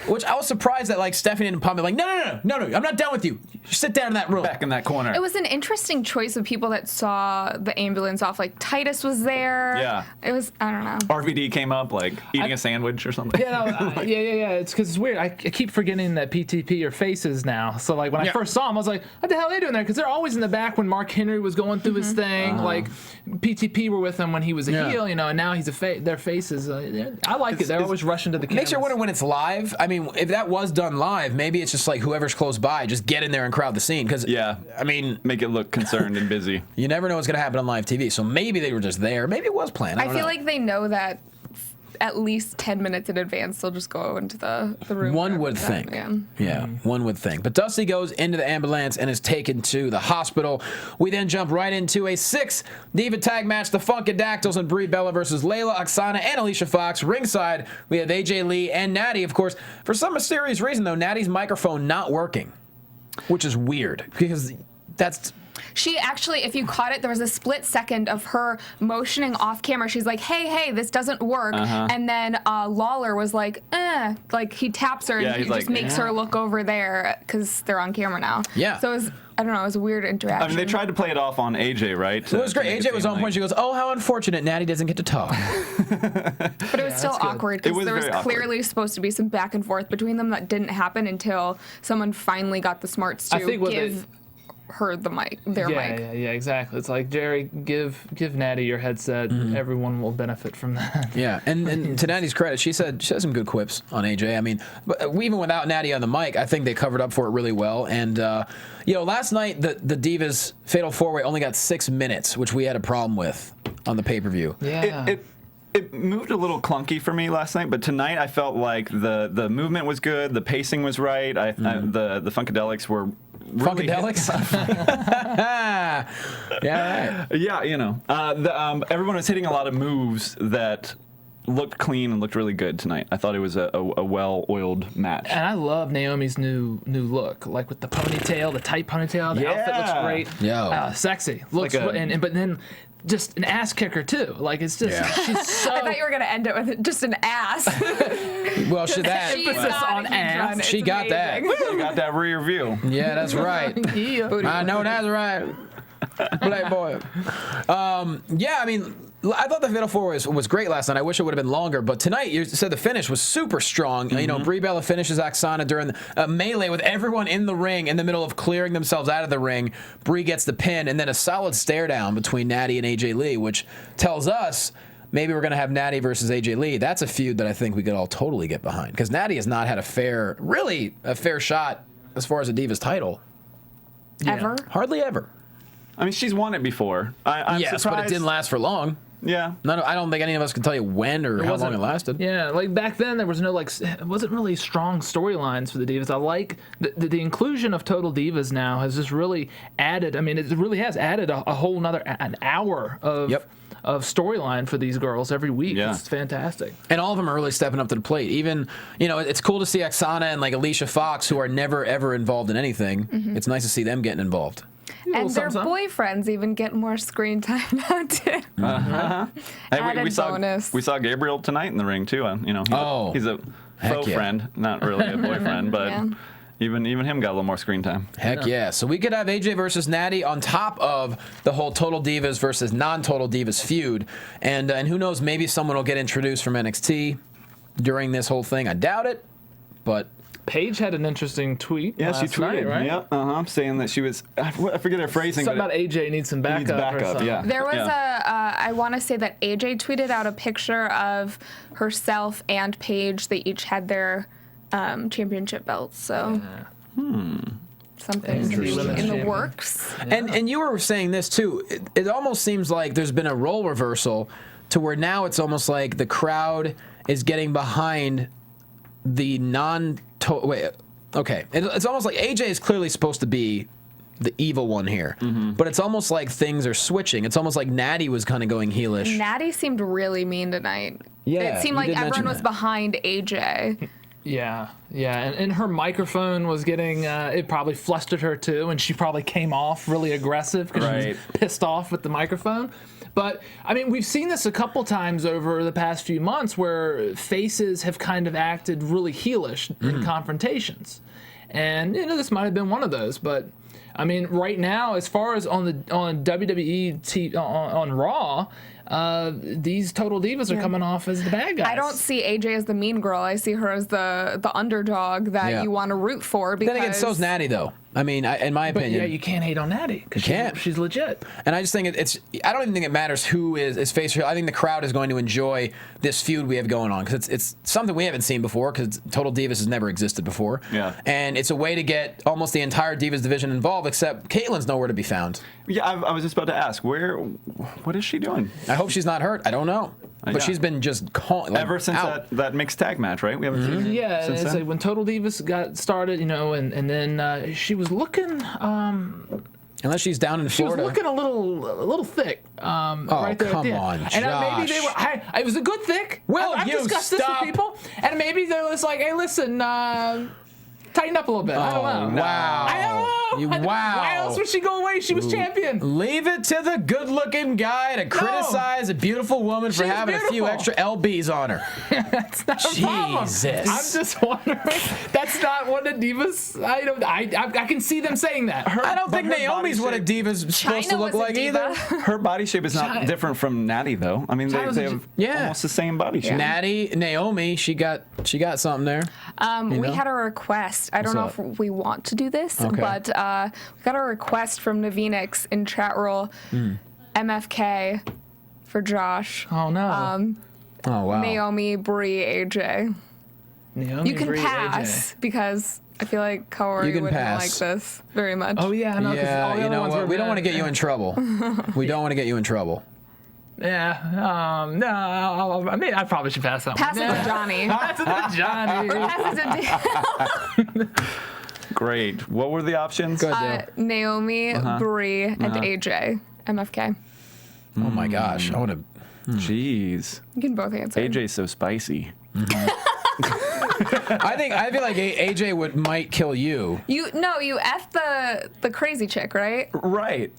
S4: Which I was surprised that like Stephanie didn't pop me like, no, I'm not done with you. Sit down in that room.
S6: Back in that corner.
S5: It was an interesting choice of people that saw the ambulance off. Like Titus was there.
S6: Yeah.
S5: It was, I don't know.
S6: RVD came up like eating a sandwich or something.
S7: Yeah, yeah. It's because it's weird. I keep forgetting that PTP are faces now. So like when I first saw them, I was like, what the hell are they doing there? Because they're always in the back when Mark Henry was going through his thing. Like PTP were with him when he was a heel, you know, and now he's their faces. I like it. They're always rushing to the cameras.
S4: Makes you wonder when it's live. I mean, if that was done live, maybe it's just like whoever's close by, just get in there and crowd the scene. Because I mean,
S6: make it look concerned and busy.
S4: You never know what's going to happen on live TV. So maybe they were just there. Maybe it was planned.
S5: I feel like they know that at least 10 minutes in advance they'll just go into the room.
S4: One would think. Yeah, one would think. But Dusty goes into the ambulance and is taken to the hospital. We then jump right into a 6 Diva tag match. The Funkadactyls and Brie Bella versus Layla, Oksana, and Alicia Fox. Ringside, we have AJ Lee and Natty. Of course, for some mysterious reason, though, Natty's microphone not working, which is weird because that's...
S5: She actually, if you caught it, there was a split second of her motioning off camera. She's like, hey, this doesn't work. And then Lawler was like he taps her and he just makes her look over there because they're on camera now.
S4: Yeah.
S5: So it was, I don't know, it was a weird interaction.
S6: I mean, they tried to play it off on AJ, right?
S4: It was great. AJ was on point. She goes, oh, how unfortunate. Natty doesn't get to talk.
S5: But it was still awkward because there was clearly supposed to be some back and forth between them that didn't happen until someone finally got the smarts to give her the mic, their mic.
S7: Yeah, exactly. It's like, Jerry, give Natty your headset. Everyone will benefit from that.
S4: Yeah, and to Natty's credit, she said some good quips on AJ. I mean, but even without Natty on the mic, I think they covered up for it really well. And last night the Divas Fatal 4-Way only got 6 minutes, which we had a problem with on the pay-per-view.
S7: Yeah.
S6: It moved a little clunky for me last night, but tonight I felt like the movement was good, the pacing was right. The Funkadelics were really
S4: Funkadelics? Yeah, right.
S6: Yeah, everyone was hitting a lot of moves that looked clean and looked really good tonight. I thought it was a well-oiled match.
S7: And I love Naomi's new look, like with the ponytail, the tight ponytail. The outfit looks great.
S4: Yeah,
S7: sexy. Looks but then just an ass kicker too. Like it's just she's so.
S5: I thought you were gonna end it with just an ass.
S4: Well, she that
S7: emphasis on ass.
S4: She got that.
S6: She got that rear view.
S4: Yeah, that's right. I know that's right. Playboy. I mean, I thought the Fatal 4-Way was great last night. I wish it would have been longer, but tonight you said the finish was super strong. You know, Brie Bella finishes Oksana during a melee with everyone in the ring in the middle of clearing themselves out of the ring. Brie gets the pin, and then a solid stare down between Natty and AJ Lee, which tells us maybe we're going to have Natty versus AJ Lee. That's a feud that I think we could all totally get behind, because Natty has not had a fair shot as far as a Divas title.
S5: Ever?
S4: Hardly ever.
S6: I mean, she's won it before. I'm
S4: yes,
S6: surprised.
S4: but it didn't last for long.
S6: Yeah.
S4: I don't think any of us can tell you when or how long it lasted.
S7: Yeah, like back then there was no it wasn't really strong storylines for the Divas. I like the inclusion of Total Divas now has just really added. I mean, it really has added a whole nother an hour of storyline for these girls every week.
S6: Yeah.
S7: It's fantastic.
S4: And all of them are really stepping up to the plate. Even, it's cool to see Oksana and like Alicia Fox, who are never ever involved in anything. It's nice to see them getting involved.
S5: And their boyfriends even get more screen time now too.
S6: Hey, we
S5: bonus.
S6: saw Gabriel tonight in the ring too. He's a faux friend, not really a boyfriend, but even him got a little more screen time.
S4: Heck yeah. So we could have AJ versus Natty on top of the whole Total Divas versus non-Total Divas feud, and who knows, maybe someone will get introduced from NXT during this whole thing. I doubt it, but.
S7: Paige had an interesting tweet.
S6: Yeah, she tweeted,
S7: night, right?
S6: Saying that she was. I forget her phrasing.
S7: Something about AJ needs some backup.
S6: Yeah.
S5: There was I want to say that AJ tweeted out a picture of herself and Paige. They each had their championship belts. So. Something in the works.
S4: Yeah. And you were saying this too. It almost seems like there's been a role reversal to where now it's almost like the crowd is getting behind the it's almost like AJ is clearly supposed to be the evil one here, but it's almost like things are switching. It's almost like Natty was kind of going heelish.
S5: Natty seemed really mean tonight.
S4: Yeah,
S5: it seemed like everyone was behind AJ.
S7: Yeah, and her microphone was getting, it probably flustered her too, and she probably came off really aggressive because she was pissed off with the microphone. But I mean, we've seen this a couple times over the past few months where faces have kind of acted really heelish in confrontations, and this might have been one of those. But I mean, right now, as far as on WWE on Raw, these Total Divas are coming off as the bad guys.
S5: I don't see AJ as the mean girl. I see her as the underdog that you want to root for. Because
S4: then again, so's Natty, though. I mean, in my opinion.
S7: Yeah, you can't hate on Natty because she's legit.
S4: And I just think I don't even think it matters who is face. I think the crowd is going to enjoy this feud we have going on because it's something we haven't seen before because Total Divas has never existed before.
S6: Yeah.
S4: And it's a way to get almost the entire Divas division involved, except Caitlin's nowhere to be found.
S6: Yeah, I was just about to ask, what is she doing?
S4: I hope she's not hurt. I don't know. But she's been just
S6: ever since that mixed tag match, right? We haven't seen her since
S7: it's
S6: then?
S7: like when Total Divas got started, and then she was looking.
S4: Unless she's down in Florida.
S7: She was looking a little thick. Right there
S4: come
S7: at the end.
S4: on,
S7: And
S4: Josh.
S7: maybe they were. It was a good thick. I've
S4: you
S7: discussed
S4: stop?
S7: this with people, and maybe they're just like, hey, listen. Tighten up a little bit. I don't know.
S4: Wow.
S7: I don't know.
S4: Wow.
S7: Why else would she go away? She was champion.
S4: Leave it to the good-looking guy to criticize a beautiful woman for
S7: She's
S4: having a few
S7: beautiful.
S4: extra LBs on her.
S7: That's not a problem.
S4: Jesus.
S7: I'm just wondering. That's not what the Divas. I can see them saying that.
S4: I don't think
S6: her
S4: Naomi's
S6: body
S4: what a diva's supposed to
S5: China
S4: look
S5: was a
S4: like
S5: diva.
S4: either.
S6: Her body shape is not different from Natty, though. I mean, they
S7: China's
S6: have
S4: Yeah.
S6: almost the same body shape.
S4: Natty, Naomi, she got something there.
S5: We had a request. I don't know
S4: What's
S5: if we want to do this,
S4: Okay.
S5: but we got a request from Navinix in chat roll. MFK for Josh.
S7: Oh no.
S4: Oh, wow.
S5: Naomi, Brie, AJ.
S7: Naomi,
S5: You can
S7: Brie,
S5: pass
S7: AJ.
S5: because I feel like Kaori
S4: You can
S5: wouldn't
S4: pass.
S5: like this very much.
S7: Oh yeah, no. 'Cause all
S4: Yeah,
S7: the
S4: you
S7: other
S4: know
S7: ones
S4: what?
S7: were
S4: We don't
S7: bad.
S4: want to get you in trouble. We don't want to get you in trouble.
S7: Yeah. No. I probably should pass that
S5: Pass
S7: one.
S5: it to Johnny.
S7: Pass it to Johnny.
S5: Pass it to
S6: Great. What were the options?
S4: Good deal.
S5: Naomi, Brie, and AJ. MFK.
S4: Oh my gosh. I want to.
S6: Jeez.
S5: You can both answer.
S6: AJ's so spicy.
S4: I feel like AJ might kill you.
S5: You F the crazy chick, right?
S6: Right.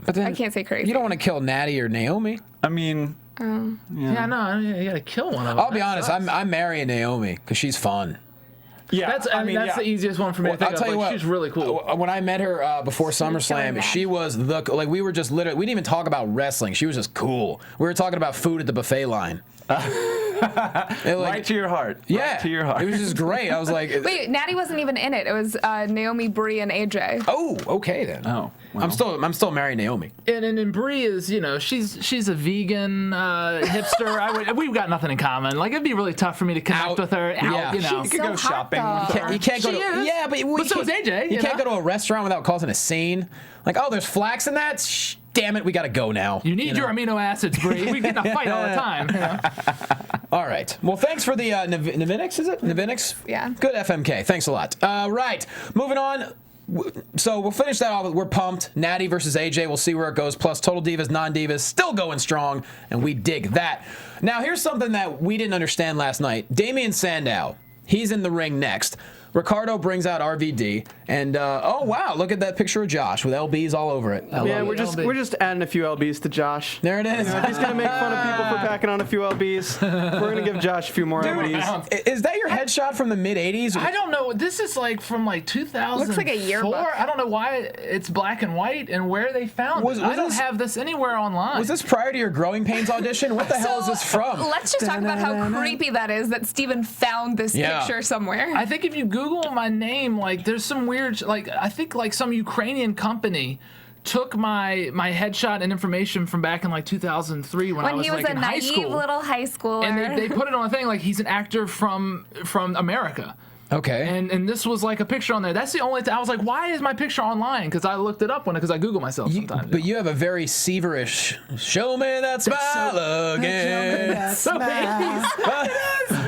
S4: But then
S5: I can't say crazy.
S4: You don't want to kill Natty or Naomi.
S6: I mean,
S7: Yeah, no. You gotta kill one of them.
S4: I'll be honest. I'm marrying Naomi because she's fun.
S6: yeah.
S7: That's the easiest one for me to think
S4: I'll tell
S7: of.
S4: you
S7: Like,
S4: what.
S7: she's really cool.
S4: When I met her before
S5: killing
S4: SummerSlam,
S5: that.
S4: she was we were just literally. We didn't even talk about wrestling. She was just cool. We were talking about food at the buffet line.
S6: Right to your heart.
S4: Yeah,
S6: Right to your heart.
S4: It was just great. I was like,
S5: Wait, Natty wasn't even in it. It was Naomi, Brie, and AJ.
S4: oh, okay then.
S6: Oh, well.
S4: I'm still marrying Naomi.
S7: And Brie is, she's a vegan hipster. We've got nothing in common. Like it'd be really tough for me to connect
S4: Out.
S7: with her.
S4: Yeah.
S7: You know.
S6: You could
S5: So
S6: go
S5: hot,
S6: shopping
S5: though.
S6: with her.
S4: You can't go
S7: She
S4: to
S7: is.
S4: yeah, but
S7: so is AJ.
S4: You can't go to a restaurant without causing a scene. Like, oh, there's flax in that. Damn it, we gotta go now.
S7: You need your amino acids, Brie. We get in a fight all the time.
S4: All right. Well, thanks for the Navinix, is it? Navinix?
S5: Yeah.
S4: Good FMK. Thanks a lot. Right. Moving on. So we'll finish that off. We're pumped. Natty versus AJ. We'll see where it goes. Plus, Total Divas, non-Divas, still going strong, and we dig that. Now, here's something that we didn't understand last night. Damian Sandow, he's in the ring next. Ricardo brings out RVD, and oh wow, look at that picture of Josh with LBs all over it. I
S10: Yeah,
S4: love it.
S10: we're just adding a few LBs to Josh.
S4: There it is.
S10: If he's gonna make fun of people for packing on a few LBs, we're gonna give Josh a few more LBs.
S4: Is that your headshot from the mid '80s?
S7: I don't know. This is like from like 2004.
S5: Looks like a yearbook.
S7: I don't know why it's black and white and where they found it. I don't have this anywhere online.
S4: Was this prior to your Growing Pains audition? What the hell is this from?
S5: Let's just talk about how creepy that is that Steven found this picture somewhere.
S7: I think if you Google my name, like there's some weird, like I think like some Ukrainian company took my headshot and information from back in like 2003 when I was
S5: he was
S7: like
S5: a
S7: in high
S5: naive
S7: school.
S5: little high schooler.
S7: And they put it on a thing like he's an actor from America.
S4: Okay.
S7: And this was like a picture on there. That's the only I was like, why is my picture online? Because I looked it up because I Google myself sometimes.
S4: But you have a very Severish. Show me that smile again.
S7: so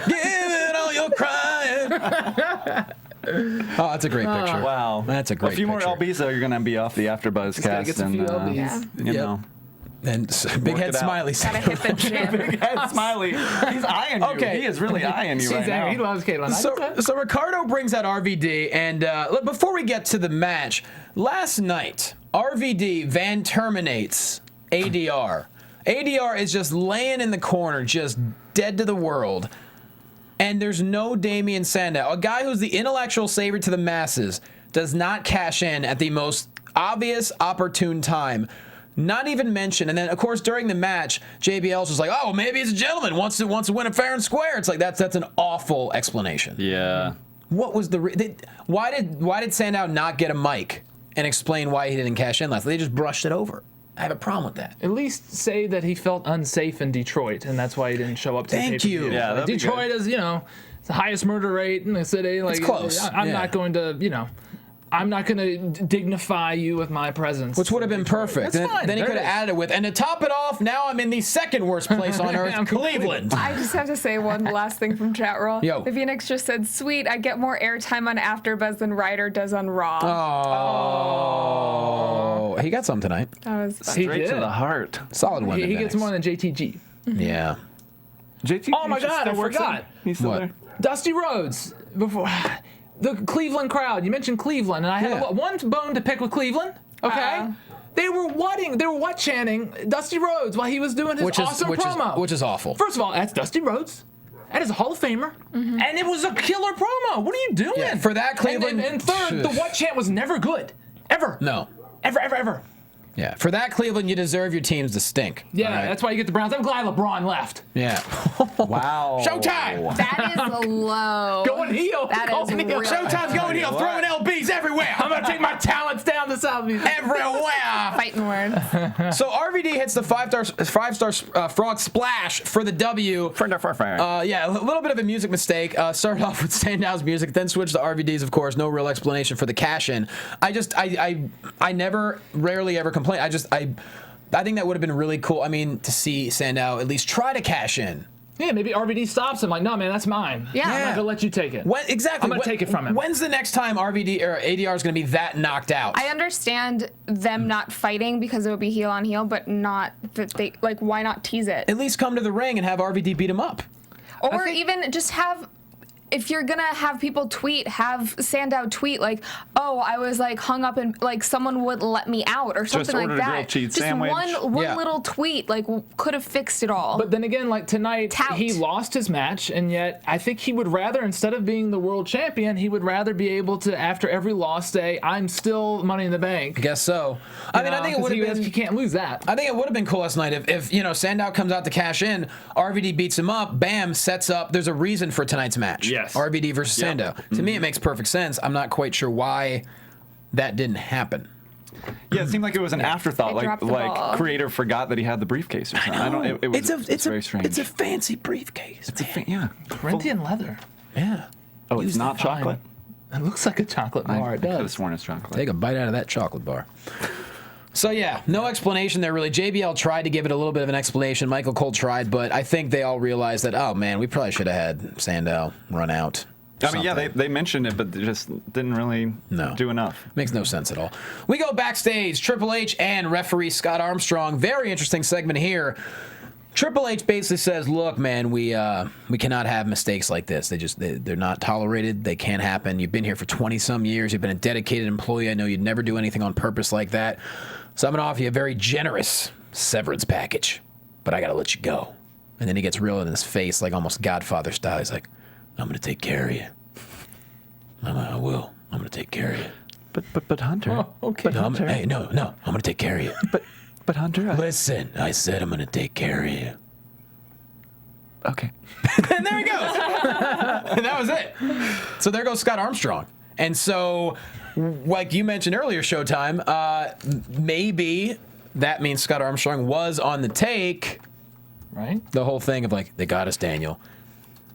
S4: Give it all your crying. Oh, that's a great picture.
S6: Wow.
S4: That's a great
S6: A few
S4: picture.
S6: more LBs, though, you're going to be off the AfterBuzz
S7: gotta
S6: cast.
S7: get some few LBs.
S6: You know.
S4: And Big
S6: Work
S4: Head
S6: it out.
S4: Smiley.
S5: Gotta hit the gym.
S6: Big head Smiley. He's eyeing you.
S4: Okay.
S6: He is really eyeing you
S7: She's
S6: right
S7: angry. He
S6: now.
S7: loves Caitlyn.
S4: So Ricardo brings out RVD, and before we get to the match, last night RVD Van terminates ADR. ADR is just laying in the corner, just dead to the world. And there's no Damian Sandow. A guy who's the intellectual savior to the masses does not cash in at the most obvious, opportune time. Not even mentioned. And then, of course, during the match, JBL's just like, oh, maybe he's a gentleman, wants to win it fair and square. It's like, that's an awful explanation.
S6: Yeah.
S4: What was why did Sandow not get a mic and explain why he didn't cash in last? They just brushed it over. I have a problem with that.
S7: At least say that he felt unsafe in Detroit, and that's why he didn't show up to the pay-per-view.
S4: Thank you.
S6: Yeah,
S7: like, Detroit is, it's the highest murder rate in the city. Like,
S4: it's close.
S7: I'm not going to, I'm not going to dignify you with my presence.
S4: Which would have been perfect.
S7: That's fine.
S4: Then he could have added it with, and to top it off, now I'm in the second worst place on earth, Cleveland.
S5: I just have to say one last thing from chat roll.
S4: Yo.
S5: The Phoenix just said, sweet, I get more airtime on AfterBuzz than Ryder does on Raw.
S4: Oh. He got some tonight.
S5: That was fun.
S6: Straight to the heart.
S4: Solid one.
S7: He gets more than JTG.
S4: Yeah.
S6: JT.
S7: Oh my God, I forgot.
S6: He's still
S4: What?
S6: there.
S7: Dusty Rhodes. Before the Cleveland crowd. You mentioned Cleveland, and I had one bone to pick with Cleveland. Okay. They were what chanting Dusty Rhodes while he was doing his awesome promo.
S4: Which is awful.
S7: First of all, that's Dusty Rhodes. That is a Hall of Famer. And it was a killer promo. What are you doing?
S4: Yeah, for that, Cleveland.
S7: And third, the what chant was never good. Ever.
S4: No.
S7: Ever.
S4: Yeah. For that, Cleveland, you deserve your teams to stink.
S7: Yeah, that's why you get the Browns. I'm glad LeBron left.
S4: Yeah.
S6: Wow.
S4: Showtime.
S5: That is low.
S7: Going heel.
S5: That is
S7: Going heel.
S5: real.
S4: Showtime's going heel, throwing LBs everywhere.
S7: I'm going to take my talents down to South Beach.
S4: Everywhere.
S5: Fighting words.
S4: So RVD hits the five-star frog splash for the W. Yeah, a little bit of a music mistake. Started off with Sandow's music, then switched to RVD's, of course. No real explanation for the cash-in. I rarely ever complain. I think that would have been really cool. I mean, to see Sandow at least try to cash in.
S7: Yeah, maybe RVD stops him like, no, man, that's mine.
S5: Yeah.
S7: I'm not going to let you take it.
S4: Exactly.
S7: I'm going to take it from him.
S4: When's the next time RVD or ADR is going to be that knocked out?
S5: I understand them not fighting because it would be heel on heel, but not that they why not tease it?
S4: At least come to the ring and have RVD beat him up.
S5: Or even just have, if you're gonna have people tweet, have Sandow tweet like, oh, I was hung up and someone wouldn't let me out or something like that.
S6: Grilled cheese
S5: just
S6: sandwich.
S5: one little tweet could have fixed it all.
S7: But then again, tonight, he lost his match, and yet I think he would rather, instead of being the world champion, he would rather be able to, after every loss, say, I'm still Money in the Bank.
S4: I guess so. I think it would have been.
S7: You can't lose that.
S4: I think it would have been cool last night if Sandow comes out to cash in, RVD beats him up, bam, sets up. There's a reason for tonight's match.
S6: Yes.
S4: RVD versus Sandow. To me, it makes perfect sense. I'm not quite sure why that didn't happen.
S6: Yeah, it seemed like it was an afthought. Like creator forgot that he had the briefcase or something.
S4: I know.
S6: It's very strange.
S4: It's a fancy briefcase.
S7: Corinthian leather.
S4: Yeah.
S6: Oh, it's not chocolate?
S7: It looks like a chocolate bar. It
S6: I could have
S7: does.
S6: sworn it's chocolate.
S4: Take a bite out of that chocolate bar. So, yeah, no explanation there, really. JBL tried to give it a little bit of an explanation. Michael Cole tried, but I think they all realized that, oh, man, we probably should have had Sandow run out.
S6: I mean, yeah, they mentioned it, but they just didn't really do enough.
S4: Makes no sense at all. We go backstage. Triple H and referee Scott Armstrong. Very interesting segment here. Triple H basically says, look, man, we cannot have mistakes like this. They're not tolerated. They can't happen. You've been here for 20-some years. You've been a dedicated employee. I know you'd never do anything on purpose like that. So I'm going to offer you a very generous severance package, but I got to let you go. And then he gets real in his face, like almost Godfather style. He's like, I'm going to take care of you. I will. I'm going to take care of you.
S6: But Hunter.
S7: Oh, okay.
S4: But Hunter. Hey, no. I'm going to take care of you.
S6: But Hunter.
S4: Listen, I said I'm going to take care of you.
S6: Okay.
S4: And there he goes. And that was it. So there goes Scott Armstrong. And so, like you mentioned earlier, Showtime, maybe that means Scott Armstrong was on the take.
S7: Right.
S4: The whole thing of they got us, Daniel.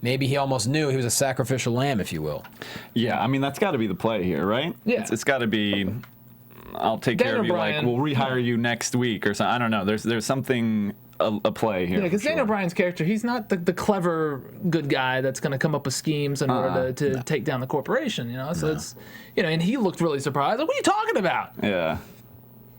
S4: Maybe he almost knew he was a sacrificial lamb, if you will.
S6: Yeah, I mean, that's got to be the play here, right?
S7: Yeah.
S6: It's got to be, I'll take care of you,
S7: Bryan.
S6: we'll rehire you next week or something. I don't know. There's something, a play here.
S7: Yeah, because Daniel Bryan's character, he's not the clever good guy that's going to come up with schemes in order to take down the corporation, So it's, and he looked really surprised. Like, what are you talking about?
S6: Yeah.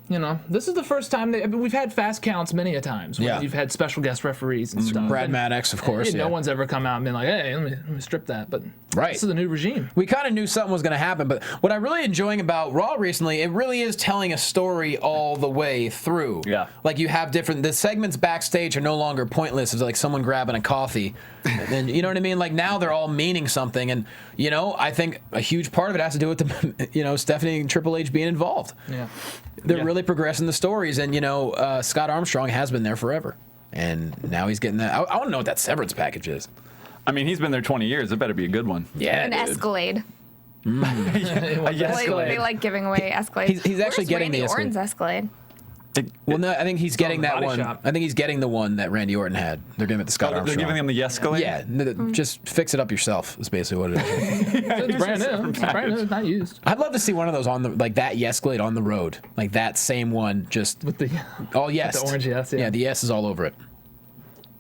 S7: this is the first time we've had fast counts many a times. When you've had special guest referees and stuff.
S4: Brad Maddox, of course.
S7: No one's ever come out and been like, hey, let me strip that. But this is the new regime.
S4: We kind of knew something was going to happen, but what I'm really enjoying about Raw recently, it really is telling a story all the way through.
S6: Yeah.
S4: Like you have the segments backstage are no longer pointless. It's like someone grabbing a coffee. And you know what I mean? Like now they're all meaning something. And, I think a huge part of it has to do with, Stephanie and Triple H being involved.
S7: Yeah.
S4: They're really progressing the stories. And, Scott Armstrong has been there forever. And now he's getting that. I want to know what that severance package is.
S6: I mean, he's been there 20 years. It better be a good one.
S4: Yeah.
S5: An Escalade.
S6: Escalade.
S5: They like giving away Escalade.
S4: He's actually getting
S5: Randy
S4: the Escalade.
S5: Orton's Escalade.
S4: Well, no, I think he's getting that one.
S7: shop.
S4: I think he's getting the one that Randy Orton had. They're giving it to Scott Armstrong.
S6: They're giving him the Escalade?
S4: Yeah, just fix it up yourself is basically what it is.
S7: It's brand new. It's brand new. It's not used.
S4: I'd love to see one of those on the that Escalade on the road, like that same one, just
S7: With the
S4: all yes,
S7: the orange yes, yeah.
S4: yeah, the yes is all over it.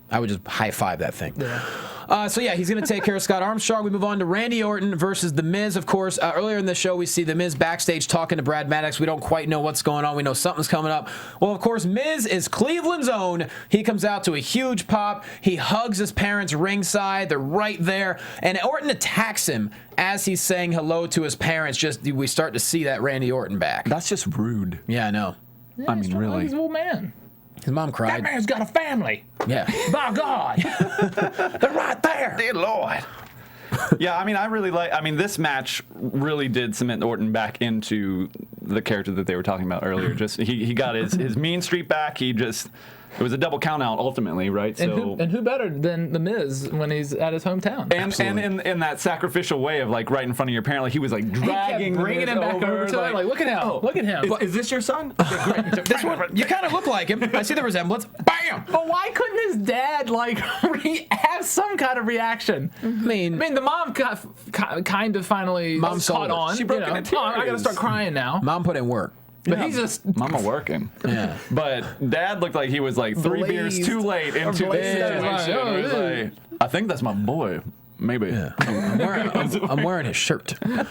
S4: I would just high five that thing.
S7: Yeah.
S4: He's going to take care of Scott Armstrong. We move on to Randy Orton versus The Miz, of course. Earlier in the show, we see The Miz backstage talking to Brad Maddox. We don't quite know what's going on. We know something's coming up. Well, of course, Miz is Cleveland's own. He comes out to a huge pop. He hugs his parents ringside. They're right there. And Orton attacks him as he's saying hello to his parents. We start to see that Randy Orton back.
S6: That's just rude.
S4: Yeah, I know.
S7: Yeah,
S6: really.
S7: He's an old man.
S4: His mom
S7: That
S4: cried.
S7: man's got a family.
S4: Yeah.
S7: By God.
S4: They're right there.
S6: Dear Lord. Yeah, I mean, this match really did cement Orton back into the character that they were talking about earlier. Just he got his mean streak back. It was a double count out ultimately, right?
S7: And who better than The Miz when he's at his hometown?
S6: And in that sacrificial way of like right in front of your parent, like he was like dragging,
S7: bringing him back over to him. Like, look at him, look at him.
S6: Is this your son?
S4: This one, you kind of look like him. I see the resemblance. Bam!
S7: But why couldn't his dad like have some kind of reaction?
S4: I mean,
S7: the mom kind of finally
S4: Mom
S7: caught on.
S6: She broke into tears.
S7: I gotta start crying now.
S4: Mom put in work.
S7: But he's just
S6: Mama working.
S4: Yeah.
S6: But Dad looked like he was like three beers too late into this situation. He was like, I think that's my boy. Maybe.
S4: Yeah. I'm wearing his shirt. But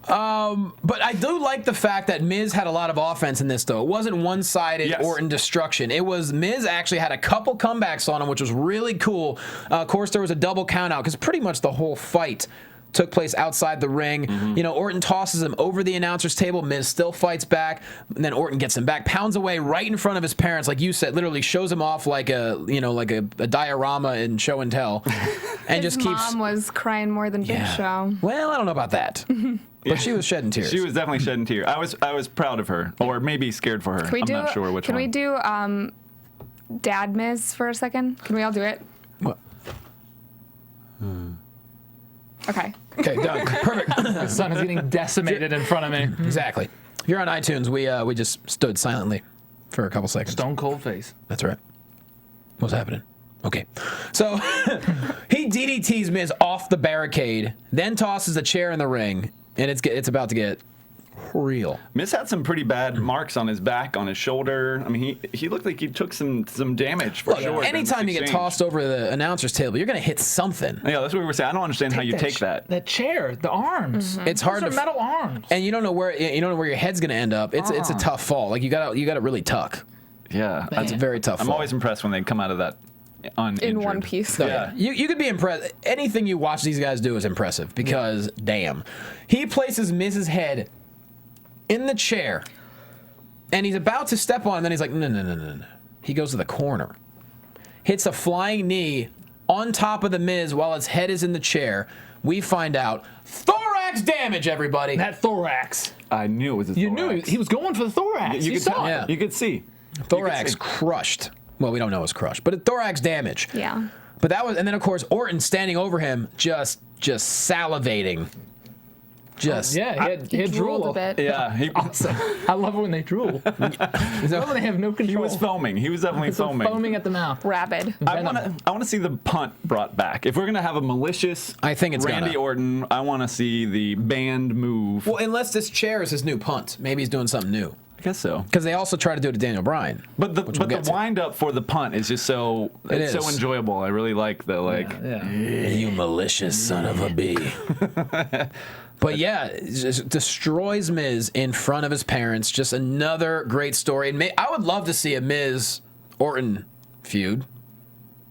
S4: I do like the fact that Miz had a lot of offense in this, though. It wasn't one-sided Orton destruction. It was Miz actually had a couple comebacks on him, which was really cool. Of course, there was a double count-out because pretty much the whole fight took place outside the ring. Orton tosses him over the announcer's table. Miz still fights back, and then Orton gets him back, pounds away right in front of his parents, like you said, literally shows him off like a diorama in Show and Tell, and
S5: His mom was crying more than Big Show.
S4: Well, I don't know about that, but she was shedding tears.
S6: She was definitely shedding tears. I was proud of her, or maybe scared for her. I'm not sure which one.
S5: Can we do Dad Miz for a second? Can we all do it?
S4: What?
S5: Okay.
S4: Okay, done. Perfect.
S7: the son is getting decimated in front of me.
S4: Exactly. If you're on iTunes, we just stood silently for a couple seconds.
S7: Stone cold face.
S4: That's right. What's happening? Okay. So he DDTs Miz off the barricade, then tosses a chair in the ring, and it's about to get real.
S6: Miz had some pretty bad marks on his back, on his shoulder. I mean, he looked like he took some damage for sure.
S4: Anytime you get tossed over the announcer's table, you're going to hit something.
S6: Yeah, that's what we were saying. I don't understand how you take that.
S7: That chair, the arms.
S4: It's hard
S7: Those are metal arms.
S4: And you don't know where your head's going to end up. It's a tough fall. Like you got to really tuck.
S6: Yeah,
S4: that's a very tough fall.
S6: I'm always impressed when they come out of that uninjured.
S5: In one piece.
S4: So, yeah. You could be impressed. Anything you watch these guys do is impressive because damn. He places Miz's head in the chair, and he's about to step on, and then he's like, no. He goes to the corner, hits a flying knee on top of the Miz while his head is in the chair. We find out thorax damage, everybody.
S7: That thorax.
S6: I knew it was a thorax.
S7: You knew he was going for the thorax.
S6: You could
S7: saw
S6: tell.
S7: it.
S6: Yeah. You could see.
S4: Thorax crushed. Well, we don't know it's crushed, but thorax damage.
S5: Yeah.
S4: But that was, and then of course Orton standing over him, just salivating.
S7: He had drool
S5: a bit.
S6: Yeah,
S7: awesome. I love it when they drool. When they have no control.
S6: He was foaming. He was definitely foaming.
S7: Foaming at the mouth.
S5: Rabid.
S6: I want to see the punt brought back. If we're gonna have a malicious, Randy Orton, I want to see the banned move.
S4: Well, unless this chair is his new punt, maybe he's doing something new.
S6: I guess so.
S4: Because they also try to do it to Daniel Bryan.
S6: But the wind up for the punt is just so so enjoyable. I really like the
S4: You malicious son of a bee. But yeah, it just destroys Miz in front of his parents. Just another great story. And I would love to see a Miz Orton feud.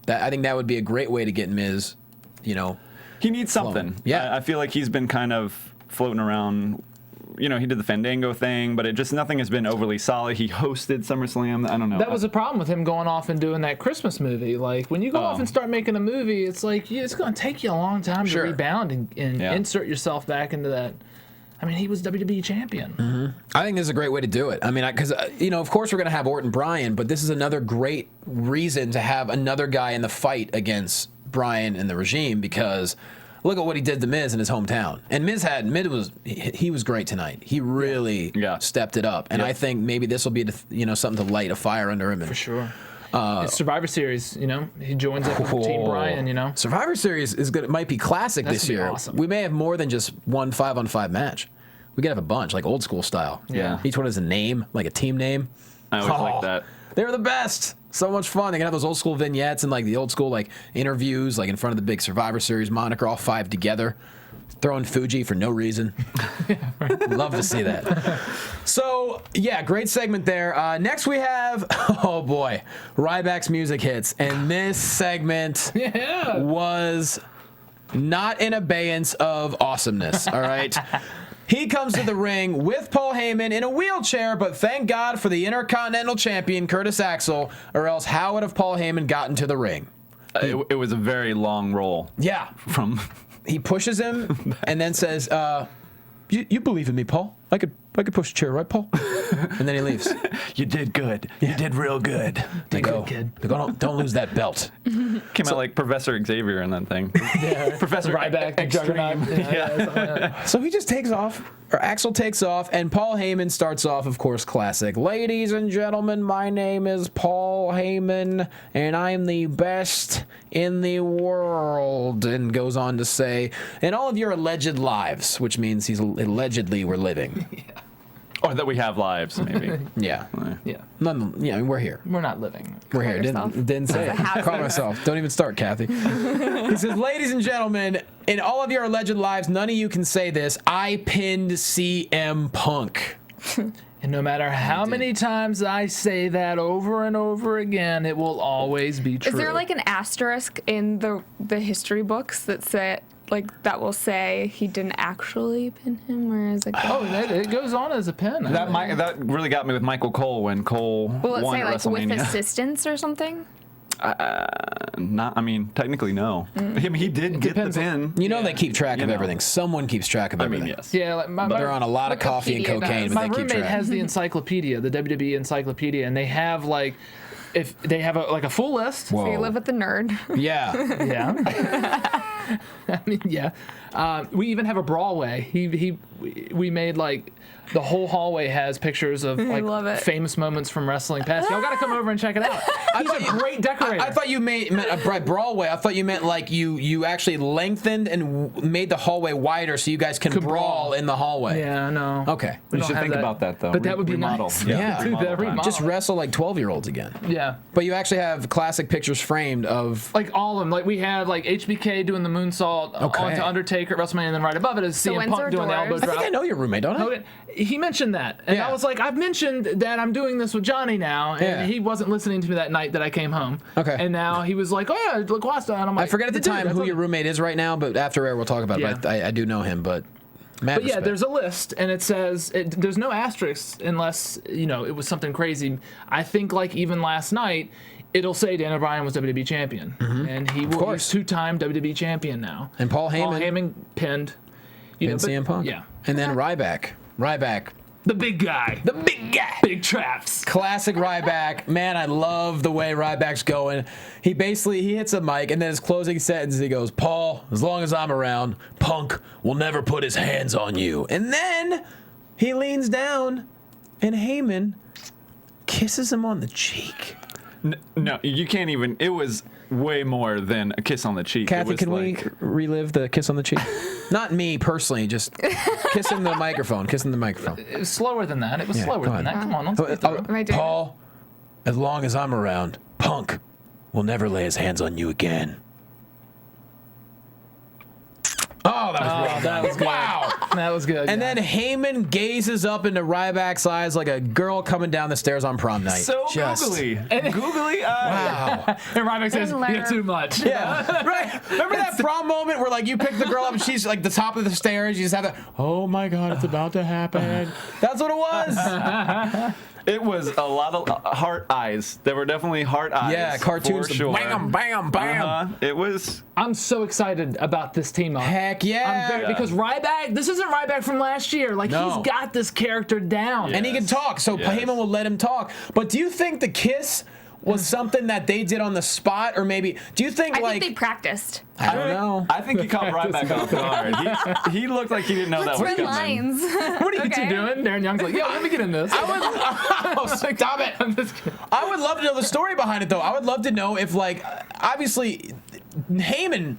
S4: I think that would be a great way to get Miz, He
S6: needs something.
S4: Yeah.
S6: I feel like he's been kind of floating around. He did the Fandango thing, but nothing has been overly solid. He hosted SummerSlam. I don't know.
S7: That was a problem with him going off and doing that Christmas movie. Like, when you go off and start making a movie, it's like, it's going to take you a long time to rebound and insert yourself back into that. I mean, he was WWE champion.
S4: Mm-hmm. I think this is a great way to do it. I mean, because, of course we're going to have Orton Bryan, but this is another great reason to have another guy in the fight against Bryan and the regime, because look at what he did to Miz in his hometown. And Miz was great tonight. He really stepped it up. And I think maybe this will be something to light a fire under him.
S7: For sure. It's Survivor Series, he joins up with Team Bryan,
S4: Survivor Series is good. It might be classic this year.
S7: Awesome.
S4: We may have more than just one 5-on-5 match. We could have a bunch, like old school style.
S6: Yeah.
S4: Each one has a name, like a team name.
S6: I always like that.
S4: They're the best. So much fun. They can have those old school vignettes and like the old school interviews, like in front of the big Survivor Series moniker, all 5 together, throwing Fuji for no reason. Love to see that. So yeah, great segment there. Next we have, oh boy, Ryback's music hits, and this segment was not in abeyance of awesomeness. All right. He comes to the ring with Paul Heyman in a wheelchair, but thank God for the Intercontinental Champion, Curtis Axel, or else how would have Paul Heyman gotten to the ring?
S6: It was a very long roll.
S4: Yeah. He pushes him and then says, you believe in me, Paul? I could push a chair, right, Paul? And then he leaves.
S6: You did good. Yeah. You did real good.
S4: They go, don't lose that belt.
S6: Came out like Professor Xavier in that thing.
S7: Yeah.
S6: Professor
S7: Ryback, Juggernaut.
S4: So he just takes off, or Axel takes off, and Paul Heyman starts off, of course, classic. Ladies and gentlemen, my name is Paul Heyman, and I'm the best in the world. And goes on to say, in all of your alleged lives, which means he's allegedly we're living.
S7: Yeah.
S6: Or that we have lives, maybe.
S4: Yeah.
S7: Yeah.
S4: We're here.
S7: We're not living.
S4: We're here. Didn't say it. Call myself. Don't even start, Kathy. He says, ladies and gentlemen, in all of your alleged lives, none of you can say this. I pinned CM Punk.
S7: And no matter how many times I say that over and over again, it will always be true.
S5: Is there like an asterisk in the history books that say that will say he didn't actually pin him, or is it?
S7: It goes on as a pin.
S6: That really got me with Michael Cole when Cole
S5: Will it
S6: won
S5: say
S6: at WrestleMania.
S5: with assistance or something?
S6: Technically no. He did get the pin.
S4: They keep track of everything. Someone keeps track of everything.
S6: Yes.
S7: Yeah,
S4: they're on a lot of coffee and cocaine, but
S7: my
S4: they keep
S7: roommate
S4: track.
S7: has the encyclopedia, the WWE encyclopedia, and they have if they have a full list.
S5: So you live with the nerd.
S4: Yeah.
S7: Yeah. I mean, yeah. We even have a brawlway. We made the whole hallway has pictures of famous moments from wrestling past. Y'all got to come over and check it out. He's a great decorator.
S4: I thought you meant a brawlway. I thought you meant you actually lengthened and made the hallway wider so you guys can brawl in the hallway.
S7: Yeah, no.
S4: Okay.
S6: You should think about that though.
S7: But that would be
S6: remodel.
S7: nice.
S4: Yeah.
S7: Remodel.
S4: Just wrestle like 12-year-olds again.
S7: Yeah.
S4: But you actually have classic pictures framed of
S7: all of them. We had HBK doing the moonsault onto Undertaker at WrestleMania, and then right above it is CM Punk doing the elbow drop.
S4: I think I know your roommate, don't I?
S7: He mentioned that, and I was like, I've mentioned that I'm doing this with Johnny now, and he wasn't listening to me that night that I came home.
S4: Okay.
S7: And now he was like, oh yeah, Loquasto, and I'm like,
S4: I forget at the time who your roommate is right now, but after air we'll talk about it. But I do know him, but. But
S7: yeah, there's a list, and it says there's no asterisks unless it was something crazy. I think even last night, it'll say Daniel Bryan was WWE champion, and he's 2-time WWE champion now.
S4: And Paul Heyman
S7: pinned.
S4: CM Punk.
S7: Yeah.
S4: And then Ryback.
S7: The big guy. Big traps.
S4: Classic Ryback. Man, I love the way Ryback's going. He hits a mic, and then his closing sentence, he goes, Paul, as long as I'm around, Punk will never put his hands on you. And then he leans down, and Heyman kisses him on the cheek.
S6: No, you can't even. It was way more than a kiss on the cheek.
S4: Kathy, can we relive the kiss on the cheek? Not me personally, just kissing the microphone.
S7: It was slower than that. Come on, let's get
S4: Paul, as long as I'm around, Punk will never lay his hands on you again. Oh, that was good.
S7: Wow. That was good.
S4: And then Heyman gazes up into Ryback's eyes like a girl coming down the stairs on prom night.
S6: So googly. Googly eyes.
S4: Wow.
S7: And Ryback says, "You're too much."
S4: Yeah, right. Remember that prom moment where like you pick the girl up and she's like the top of the stairs. You just have to, oh my God, it's about to happen. That's what it was.
S6: It was a lot of heart eyes. There were definitely heart eyes.
S4: Yeah, cartoons.
S6: For sure.
S4: Bam, bam, bam.
S6: It was.
S7: I'm so excited about this team up.
S4: Heck yeah.
S7: Because Ryback, this isn't Ryback from last year. Like,
S4: No.
S7: he's got this character down.
S4: And he can talk, so Heyman will let him talk. But do you think the kiss was something that they did on the spot, or maybe do you think
S5: I think they practiced.
S4: I don't know.
S6: I think he caught Ryback off guard. He looked like he didn't know that was
S5: Red
S6: coming.
S5: lines.
S7: What are you two doing? Darren Young's like, yo, let me get in this.
S4: Stop it.
S7: I'm just kidding.
S4: I would love to know the story behind it, though. I would love to know if, like, obviously, Heyman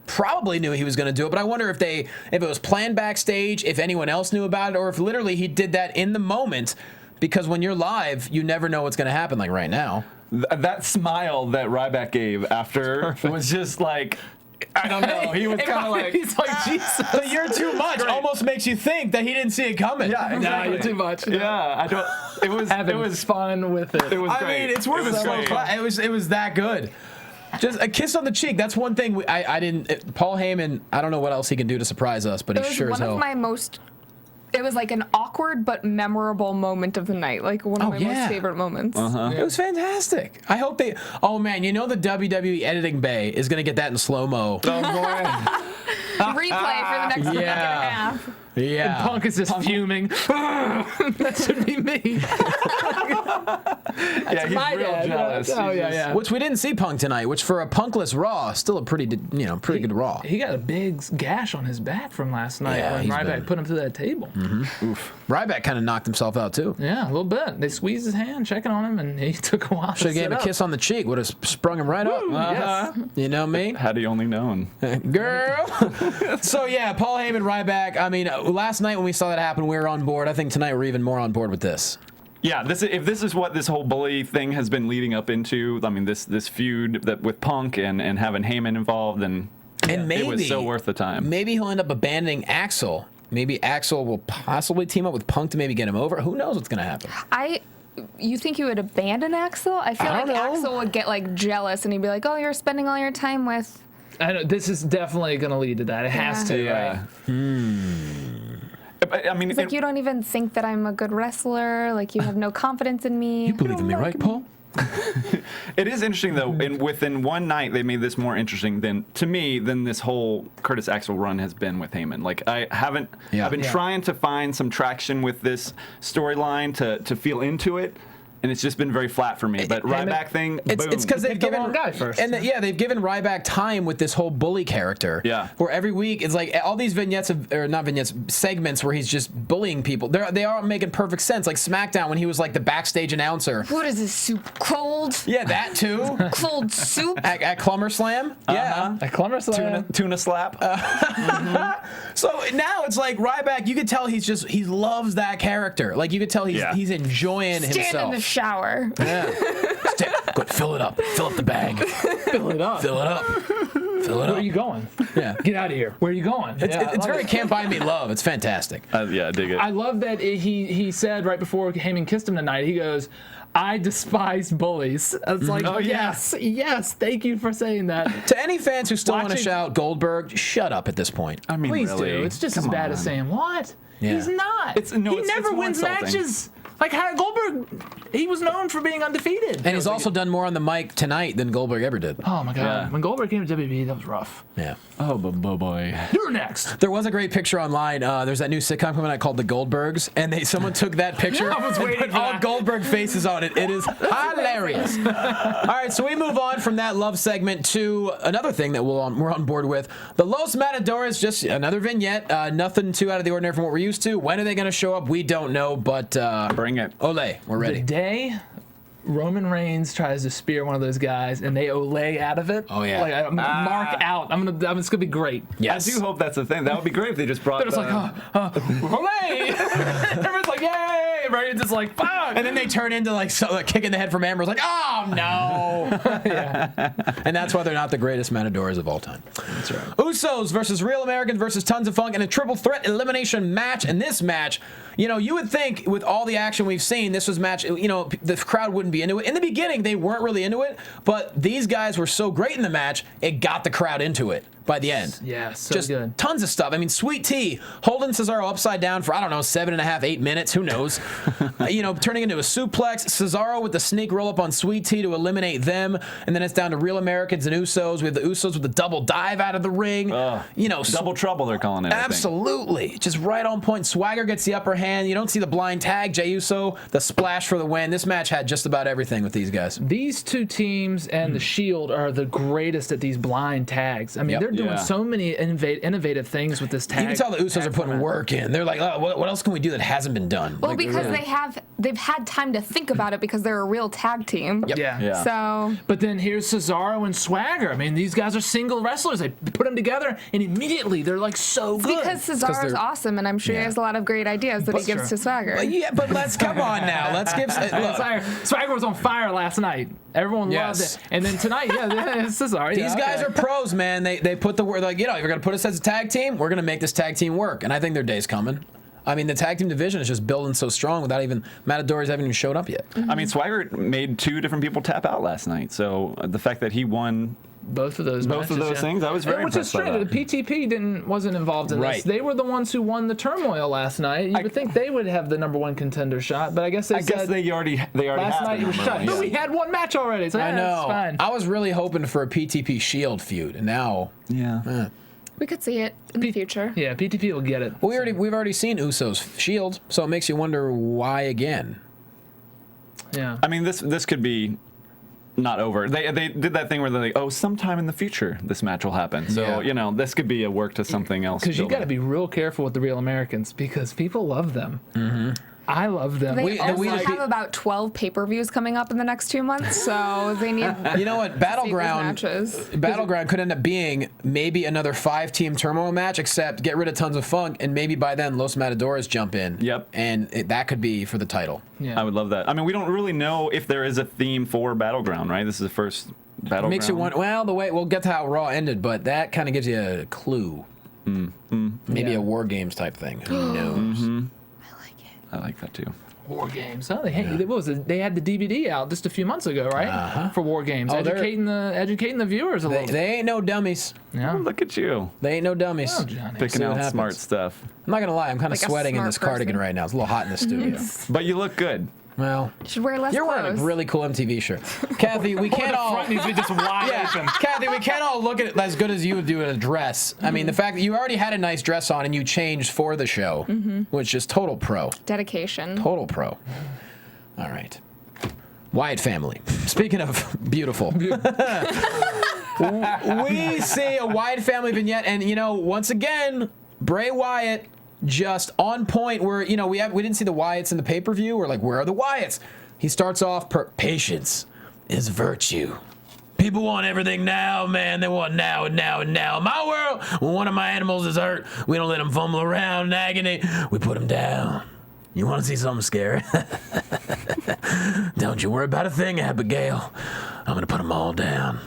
S4: probably knew he was going to do it, but I wonder if it was planned backstage, if anyone else knew about it, or if literally he did that in the moment. Because when you're live, you never know what's going to happen, like right now.
S6: That smile that Ryback gave after was just like, I don't know. He was kind of like,
S7: he's like, Jesus.
S4: The "you're too much" almost makes you think that he didn't see it coming.
S6: Yeah, exactly.
S7: No, you're too much.
S6: Yeah, I don't. It was
S7: fun with it.
S6: It was
S4: I
S6: great.
S4: mean, it's worth
S6: It was
S4: a slow
S6: great.
S4: clap. It was that good. Just a kiss on the cheek. That's one thing I didn't. Paul Heyman. I don't know what else he can do to surprise us, but
S5: It
S4: he
S5: was
S4: sure as
S5: one
S4: hell.
S5: of my most. It was like an awkward but memorable moment of the night. Like one of my most favorite moments.
S4: It was fantastic. I hope they. Oh man, you know the WWE editing bay is gonna get that in slow mo.
S6: Oh boy.
S5: Replay for the next week and a half.
S4: Yeah.
S7: And Punk is just fuming. That should be me.
S6: Yeah, he's
S7: my
S6: real
S7: dad.
S6: jealous.
S7: Oh,
S6: He's
S7: yeah,
S6: just-
S7: yeah.
S4: Which we didn't see Punk tonight. Which for a Punkless Raw, still a pretty good Raw.
S7: He got a big gash on his back from last night
S4: Yeah,
S7: when
S4: he's
S7: Ryback
S4: been-
S7: put him through that table.
S6: Oof.
S4: Ryback kind of knocked himself out too.
S7: Yeah, a little bit. They squeezed his hand, checking on him, and he took a while.
S4: Should have
S7: to
S4: gave him a
S7: sit
S4: kiss on the cheek. Would have sprung him right up.
S7: Yes.
S4: You know me?
S6: Had he only known.
S4: Girl. So yeah, Paul Heyman, Ryback. I mean, last night when we saw that happen, we were on board. I think tonight we're even more on board with this.
S6: Yeah, if this is what this whole bully thing has been leading up into, I mean, this feud that with Punk and having Heyman involved, and
S4: maybe
S6: it was so worth the time.
S4: Maybe he'll end up abandoning Axel. Maybe Axel will possibly team up with Punk to maybe get him over. Who knows what's going to happen?
S5: You think you would abandon Axel? I feel like Axel would get like jealous and he'd be like, "Oh, you're spending all your time with."
S7: I know this is definitely going to lead to that. It has to.
S6: Yeah.
S7: Right?
S6: I mean,
S5: It's like you don't even think that I'm a good wrestler. Like you have no confidence in me.
S4: You believe in me, right, Paul?
S6: It is interesting though, and within one night they made this more interesting than this whole Curtis Axel run has been with Heyman. Like I've been trying to find some traction with this storyline to feel into it. And it's just been very flat for me. But Ryback thing, boom.
S4: It's because they've given
S7: wrong guy first.
S4: and they've given Ryback time with this whole bully character.
S6: Yeah.
S4: Where every week it's like all these segments where he's just bullying people. They are making perfect sense. Like SmackDown when he was like the backstage announcer.
S5: What is this soup cold?
S4: Yeah, that too.
S5: Cold soup.
S4: At Clummer Slam. Yeah.
S7: A Clumber Slam.
S6: Tuna slap.
S4: So now it's like Ryback. You could tell he loves that character. Like you could tell he's enjoying
S5: Stand
S4: himself.
S5: in the shower.
S4: Yeah. Good. Fill it up. Fill up the bag.
S7: Fill it up.
S4: Fill it up. Fill it
S7: Where
S4: up.
S7: are you going?
S4: Yeah.
S7: Get out of here. Where are you going?
S4: It's very Can't Buy Me Love. It's fantastic.
S6: Yeah, I dig it.
S7: I love that he said right before Heyman kissed him tonight, he goes, "I despise bullies." It's like,
S6: Oh, yeah.
S7: yes, thank you for saying that.
S4: To any fans who still want to
S7: Watching-
S4: shout Goldberg, shut up at this point.
S6: I mean,
S7: Please
S6: really.
S7: do. It's just as
S6: Come
S7: bad as
S6: on.
S7: saying, what?
S4: Yeah.
S7: He's not.
S6: It's
S7: he never
S6: more
S7: wins
S6: insulting.
S7: matches. Like Goldberg, he was known for being undefeated.
S4: And he's also done more on the mic tonight than Goldberg ever did.
S7: Oh my God!
S6: Yeah.
S7: When Goldberg came to WWE, that was rough.
S4: Yeah.
S6: Oh, boy.
S7: You're next.
S4: There was a great picture online. There's that new sitcom coming out called The Goldbergs, and someone took that picture
S7: I was
S4: and
S7: waiting
S4: put
S7: for
S4: all
S7: that.
S4: Goldberg faces on it. It is hilarious. All right, so we move on from that love segment to another thing that we're on board with. The Los Matadores, just another vignette. Nothing too out of the ordinary from what we're used to. When are they going to show up? We don't know, but
S6: Bring it.
S4: Ole, we're ready.
S7: The day Roman Reigns tries to spear one of those guys and they Olay out of it.
S4: Oh, yeah.
S7: Like I'm gonna mark out. It's gonna be great.
S4: Yes.
S6: I do hope that's the thing. That would be great if they just brought.
S7: They're just like, Olay! Everyone's like, yay! Brady's just like, fuck.
S4: And then they turn into like a kick in the head from Ambrose, like, oh no. And that's why they're not the greatest matadors of all time.
S7: That's right.
S4: Usos versus Real Americans versus Tons of Funk in a triple threat elimination match. And this match, you would think with all the action we've seen, this was match, the crowd wouldn't be into it. In the beginning, they weren't really into it, but these guys were so great in the match, it got the crowd into it by the end.
S7: Yeah, so
S4: just
S7: good.
S4: Tons of stuff. I mean, Sweet Tea holding Cesaro upside down for, 7.5, 8 minutes. Who knows? Turning into a suplex. Cesaro with the sneak roll up on Sweet Tea to eliminate them. And then it's down to Real Americans and Usos. We have the Usos with the double dive out of the ring.
S6: Double trouble, they're calling it.
S4: Absolutely. Just right on point. Swagger gets the upper hand. You don't see the blind tag. Jey Uso, the splash for the win. This match had just about everything with these guys.
S7: These two teams and the Shield are the greatest at these blind tags. I mean, they're doing so many innovative things with this tag.
S4: You can tell the Usos are putting work in. They're like, oh, what else can we do that hasn't been done?
S5: Well, because they've had time to think about it because they're a real tag team.
S4: Yep.
S7: Yeah.
S5: So.
S7: But then here's Cesaro and Swagger. I mean, these guys are single wrestlers. They put them together, and immediately they're like so good.
S5: Because Cesaro's awesome, and I'm sure he has a lot of great ideas that he gives to Swagger.
S4: But let's come on now. Let's give.
S7: Swagger was on fire last night. Everyone loved it. And then tonight, it's Cesaro.
S4: These guys are pros, man. They put the word like, you're going to put us as a tag team. We're going to make this tag team work, and I think their day's coming. I mean, the tag team division is just building so strong without even Matadors haven't even showed up yet.
S6: I mean, Swagger made 2 different people tap out last night, so the fact that he won
S7: both of those
S6: things, I was very impressed by that.
S7: The PTP wasn't involved in this. They were the ones who won the turmoil last night. You would think they would have the #1 contender shot, but I guess they
S6: already
S7: last
S6: had
S7: night you were shut. But we had one match already, so
S4: I know.
S7: It's fine.
S4: I was really hoping for a PTP Shield feud, and now
S5: we could see it in the future.
S7: Yeah, PTP will get it.
S4: Well, we've already seen Usos Shield, so it makes you wonder why again.
S7: Yeah.
S6: I mean, this could be not over. They did that thing where they're like, sometime in the future this match will happen. So, this could be a work to something else.
S7: Because you got to be real careful with the Real Americans because people love them. Mm-hmm. I love them.
S5: They also have about 12 pay-per-views coming up in the next 2 months, so they need.
S4: You know what? Battleground could end up being maybe another 5-team turmoil match, except get rid of Tons of Funk, and maybe by then Los Matadores jump in.
S6: Yep.
S4: And that could be for the title.
S6: Yeah. I would love that. I mean, we don't really know if there is a theme for Battleground, right? This is the first Battleground.
S4: Makes you wonder. Well, we'll get to how Raw ended, but that kind of gives you a clue. Maybe a War Games type thing. Who knows?
S6: I like that too.
S7: War Games. Oh, they had the DVD out just a few months ago, right? For War Games, educating the viewers a little.
S4: They ain't no dummies.
S7: Yeah.
S6: Oh, look at you.
S4: They ain't no dummies.
S7: Oh, Johnny.
S6: Picking out smart stuff.
S4: I'm not gonna lie. I'm kind of sweating in this cardigan right now. It's a little hot in the studio.
S6: But you look good.
S4: Well,
S5: you should wear less
S4: you're wearing a really cool MTV shirt. Kathy, we can't all.
S7: Front needs to be just wide open.
S4: Kathy, we can't all look at it as good as you would do in a dress. I mean, the fact that you already had a nice dress on and you changed for the show, which is total pro.
S5: Dedication.
S4: Total pro. All right. Wyatt family. Speaking of beautiful. We see a Wyatt family vignette, and, once again, Bray Wyatt just on point where, we didn't see the Wyatts in the pay-per-view. We're like, where are the Wyatts? He starts off, patience is virtue. People want everything now, man. They want now and now and now. In my world, when one of my animals is hurt, we don't let him fumble around in agony. We put him down. You want to see something scary? Don't you worry about a thing, Abigail. I'm going to put them all down.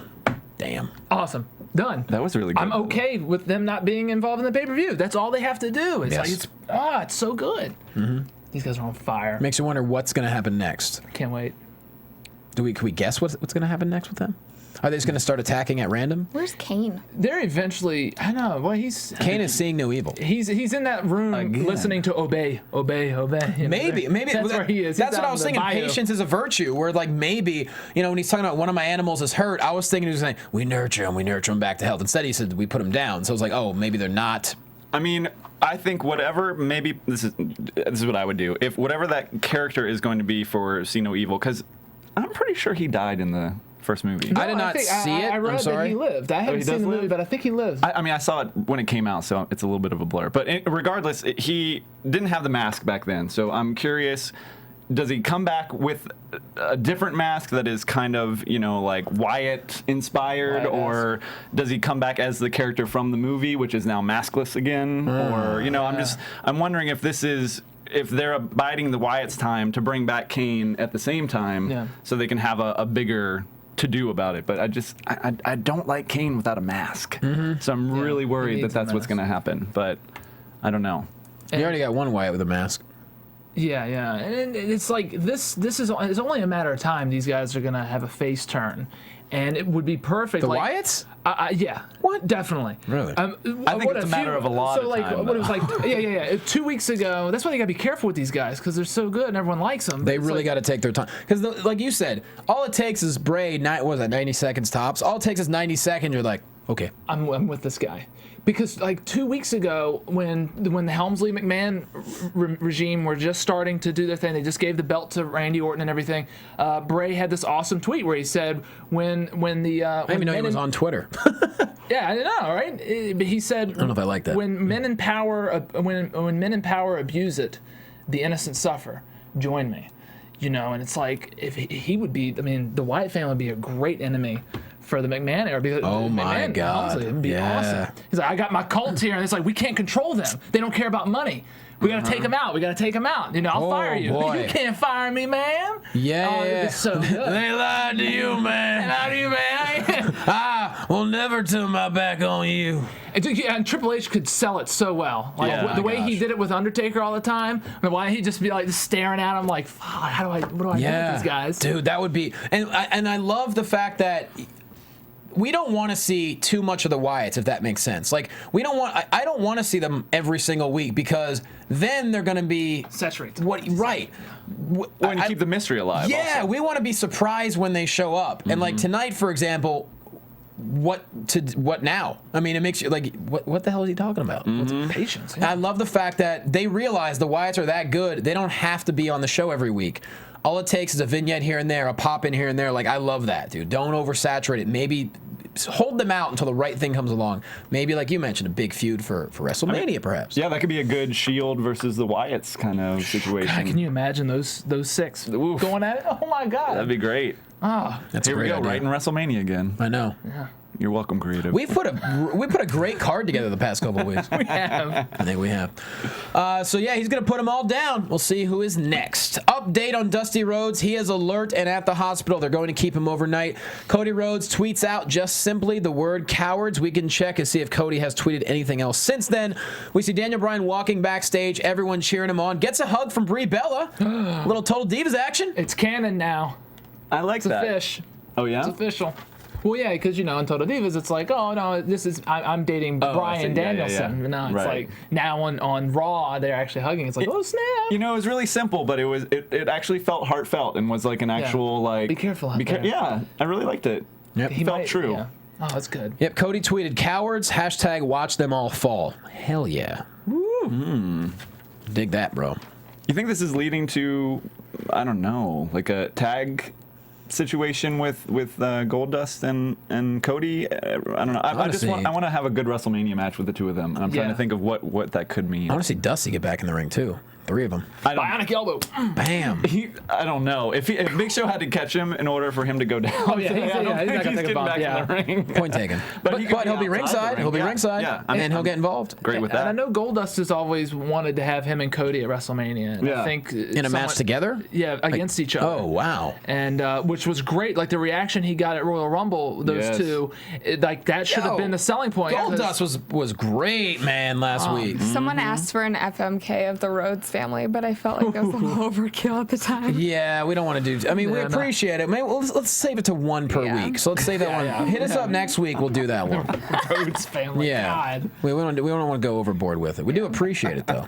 S4: Damn.
S7: Awesome. Done.
S6: That was really good.
S7: I'm okay with them not being involved in the pay-per-view. That's all they have to do. It's it's so good. These guys are on fire.
S4: Makes you wonder what's going to happen next.
S7: Can't wait.
S4: Can we guess what's going to happen next with them? Are they just going to start attacking at random?
S5: Where's Kane?
S7: They're eventually. I know. Well,
S4: Kane is seeing no evil.
S7: He's in that room listening to obey.
S4: Maybe
S7: that's where he is.
S4: That's what I was thinking. Patience is a virtue. Where maybe when he's talking about one of my animals is hurt, I was thinking he was saying we nurture him back to health. Instead, he said we put him down. So I was like, maybe they're not.
S6: I mean, I think maybe this is what I would do if whatever that character is going to be for See No Evil, because I'm pretty sure he died in the first movie.
S4: I did not see it.
S7: I read that he lived. I haven't seen the movie, but I think he lives.
S6: I mean, I saw it when it came out, so it's a little bit of a blur. But regardless, he didn't have the mask back then, so I'm curious. Does he come back with a different mask that is kind of, like Wyatt inspired, or does he come back as the character from the movie, which is now maskless again? Or, I'm wondering if this is if they're biding the Wyatt's time to bring back Kane at the same time, so they can have a bigger to do about it. But I don't like Kane without a mask, so I'm really worried that that's what's going to happen. But I don't know.
S4: You already got one Wyatt with a mask.
S7: Yeah, and it's like it's only a matter of time. These guys are gonna have a face turn, and it would be perfect.
S4: The
S7: like,
S4: Wyatts?
S7: Yeah. What? Definitely.
S4: Really?
S6: I think it's a matter of a lot of time.
S7: What it was like? Yeah. 2 weeks ago. That's why you gotta be careful with these guys because they're so good and everyone likes them.
S4: They really got to take their time because, like you said, all it takes is Bray. 90 seconds tops. All it takes is 90 seconds. You're like, okay,
S7: I'm with this guy. Because like 2 weeks ago, when the Helmsley McMahon regime were just starting to do their thing, they just gave the belt to Randy Orton and everything. Bray had this awesome tweet where he said, "When the
S4: I didn't even know he was on Twitter."
S7: Yeah, I know, right? But he said,
S4: "I don't know if I like that."
S7: When men in power, when men in power abuse it, the innocent suffer. Join me, And it's like if he would be, the Wyatt family would be a great enemy for the McMahon era. Because
S4: my God.
S7: It'd be awesome. He's like, I got my cult here, and it's like, we can't control them. They don't care about money. We got to take them out. I'll fire you.
S4: Boy.
S7: You can't fire me, man.
S4: Yeah.
S7: It's so good.
S4: They lied to you, man. I will never turn my back on you.
S7: And Triple H could sell it so well. Like the way he did it with Undertaker all the time. And why he'd just be like just staring at him like, what do I do with these guys?
S4: Dude, that would be. And I love the fact that we don't want to see too much of the Wyatts, if that makes sense. Like, I don't want to see them every single week because then they're going to be
S7: saturated.
S4: Right.
S6: And keep the mystery alive.
S4: Yeah,
S6: also.
S4: we want to be surprised when they show up. And like tonight, for example, what now? I mean, it makes you like, what the hell is he talking about?
S7: What's patience?
S4: I love the fact that they realize the Wyatts are that good. They don't have to be on the show every week. All it takes is a vignette here and there, a pop in here and there. Like, I love that, dude. Don't oversaturate it. Maybe hold them out until the right thing comes along. Maybe, like you mentioned, a big feud for WrestleMania, perhaps.
S6: Yeah, that could be a good Shield versus the Wyatts kind of situation.
S7: God, can you imagine those six going at it? Oh my God,
S6: that'd be great.
S4: That's
S6: Here we go, right in WrestleMania again.
S4: I know.
S7: Yeah.
S6: You're welcome, creative.
S4: We put a great card together the past couple of weeks.
S7: We have.
S4: I think we have. So yeah, he's gonna put them all down. We'll see who is next. Update on Dusty Rhodes. He is alert and at the hospital. They're going to keep him overnight. Cody Rhodes tweets out just simply the word cowards. We can check and see if Cody has tweeted anything else since then. We see Daniel Bryan walking backstage. Everyone cheering him on. Gets a hug from Brie Bella. Little Total Divas action.
S7: It's canon now.
S6: I like that.
S7: It's a fish.
S6: Oh yeah.
S7: It's official. Well, yeah, because, in Total Divas, it's like, oh, no, I'm dating Bryan Danielson.
S6: Yeah.
S7: No, it's like, now on Raw, they're actually hugging. It's like, oh, snap.
S6: It was really simple, but it actually felt heartfelt and was like an actual, like...
S7: Be careful out there.
S6: Yeah, I really liked it.
S4: Yep.
S6: It felt true.
S7: Yeah. Oh, that's good.
S4: Yep, Cody tweeted, cowards, # watch them all fall. Hell yeah. Woo. Dig that, bro.
S6: You think this is leading to, I don't know, like a tag situation with Goldust and Cody? I don't know. I want to have a good WrestleMania match with the two of them, and I'm trying to think of what that could mean.
S4: I want to see Dusty get back in the ring too. 3 of them.
S7: Bionic elbow.
S4: Bam.
S6: I don't know. If Big Show had to catch him in order for him to go down.
S7: Oh yeah, he's not gonna take a bump.
S6: Back in the ring.
S4: Point taken. but he'll be ringside. He'll be ringside.
S6: Yeah.
S4: And he'll get involved.
S6: Great with that.
S7: And I know Goldust has always wanted to have him and Cody at WrestleMania. And I think
S4: in a match together.
S7: Yeah, against each other.
S4: Oh wow.
S7: And which was great. Like the reaction he got at Royal Rumble, those two, that should have been the selling point.
S4: Goldust was great, man, last week.
S5: Someone asked for an FMK of the Rhodes family, but I felt like it was a little overkill at the time.
S4: Yeah, we don't want to do. I mean, we appreciate it. Maybe let's save it to one per week. So let's save that one. Yeah. Hit us up next week. We'll do that one.
S7: Rhodes family.
S4: Yeah.
S7: God.
S4: We don't want to go overboard with it. We do appreciate it though.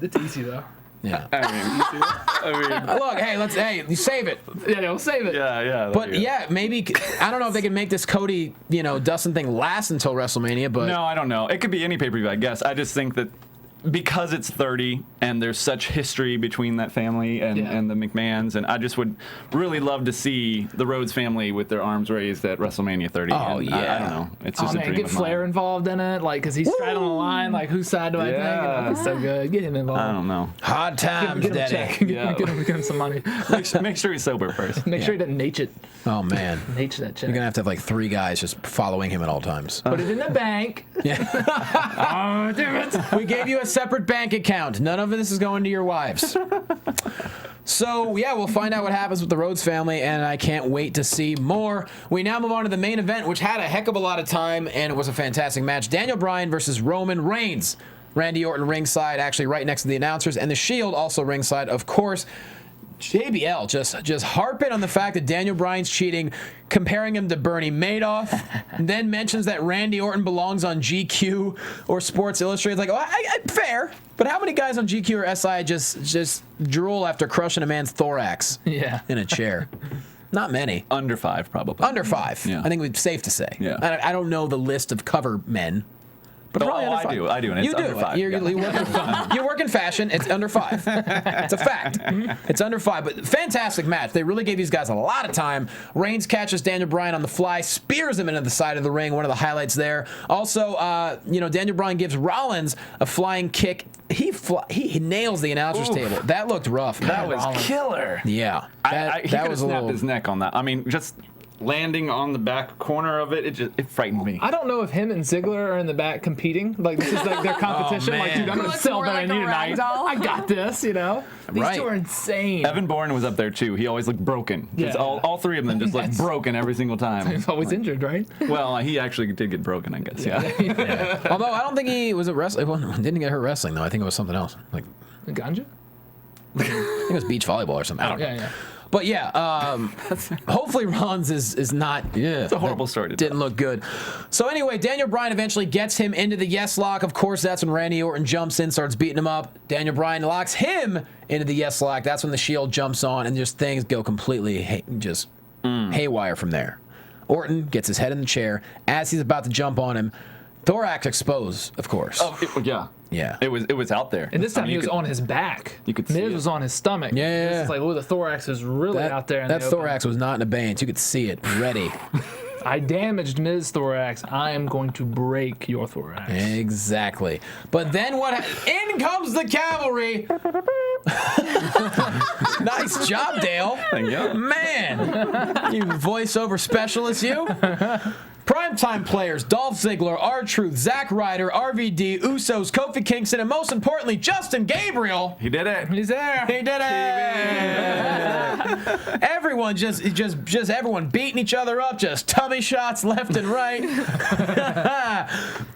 S7: It's easy though.
S4: Yeah.
S6: I mean,
S4: look, you save it.
S7: Yeah, we'll save it.
S6: Yeah.
S4: But maybe I don't know if they can make this Cody, Dustin thing last until WrestleMania. But
S6: no, I don't know. It could be any pay-per-view, I guess. I just think that because it's 30 and there's such history between that family and the McMahons, and I just would really love to see the Rhodes family with their arms raised at WrestleMania 30.
S4: Oh, yeah.
S6: I don't know. It's just a dream
S7: get
S6: of
S7: Flair
S6: mine.
S7: involved in it, like, because he's straddling the line, like, whose side do I think? That'd be so good. Get him involved.
S6: I don't know.
S4: Hard times,
S7: get him
S4: Daddy.
S7: a check. Get him some money.
S6: Make sure he's sober first.
S7: Make sure he doesn't nache it.
S4: Oh man,
S7: nache that check.
S4: You're gonna have to have like 3 guys just following him at all times.
S7: Put it in the bank.
S4: Yeah.
S7: Oh, damn it.
S4: We gave you a separate bank account. None of this is going to your wives. So, yeah, we'll find out what happens with the Rhodes family, and I can't wait to see more. We now move on to the main event, which had a heck of a lot of time, and it was a fantastic match. Daniel Bryan versus Roman Reigns. Randy Orton ringside, actually right next to the announcers, and the Shield also ringside, of course. JBL just harping on the fact that Daniel Bryan's cheating, comparing him to Bernie Madoff, and then mentions that Randy Orton belongs on GQ or Sports Illustrated. It's like, fair, but how many guys on GQ or SI just drool after crushing a man's thorax in a chair? Not many.
S6: Under 5, probably.
S4: Under 5. Yeah. I think it's safe to say.
S6: Yeah.
S4: I don't know the list of cover men. But
S6: I do, and it's under 5.
S4: You work in fashion. It's under 5. It's a fact. It's under 5, but fantastic match. They really gave these guys a lot of time. Reigns catches Daniel Bryan on the fly, spears him into the side of the ring. One of the highlights there. Also, Daniel Bryan gives Rollins a flying kick. He nails the announcer's table. That looked rough.
S6: That was killer.
S4: Yeah,
S6: he could have snapped his neck on that. I mean, just landing on the back corner of it, it frightened me.
S7: I don't know if him and Ziggler are in the back competing. Like, this is like their competition. Like, dude, I'm going to sell better than you tonight. I got this, you know? These two are insane.
S6: Evan Bourne was up there, too. He always looked broken. Yeah. All three of them just looked broken every single time.
S7: He's always injured, right?
S6: Well, he actually did get broken, I guess,
S4: yeah. Although, I don't think he was wrestling. Well, didn't get hurt wrestling, though. I think it was something else. Like
S7: Ganja?
S4: I think it was beach volleyball or something. I don't know.
S7: Yeah.
S4: But yeah, hopefully Rollins is not. Yeah,
S6: it's a horrible story.
S4: Didn't look good. So anyway, Daniel Bryan eventually gets him into the yes lock. Of course, that's when Randy Orton jumps in, starts beating him up. Daniel Bryan locks him into the yes lock. That's when the Shield jumps on, and just things go completely haywire from there. Orton gets his head in the chair as he's about to jump on him. Thorax exposed, of course.
S6: Oh, yeah. It was out there.
S7: And this time he was on his back.
S6: You could see
S7: Miz was on his stomach.
S4: Yeah.
S7: This is like, the thorax is really out there.
S4: That thorax was not in abeyance. You could see it ready.
S7: I damaged Miz thorax. I am going to break your thorax.
S4: Exactly. But then in comes the cavalry. Nice job, Dale.
S6: Thank you.
S4: Man, you voiceover specialist, you. Primetime players, Dolph Ziggler, R-Truth, Zack Ryder, RVD, Usos, Kofi Kingston, and most importantly, Justin Gabriel.
S6: He did it.
S7: He's there.
S4: He did it. Everyone just everyone beating each other up, just tummy shots left and right.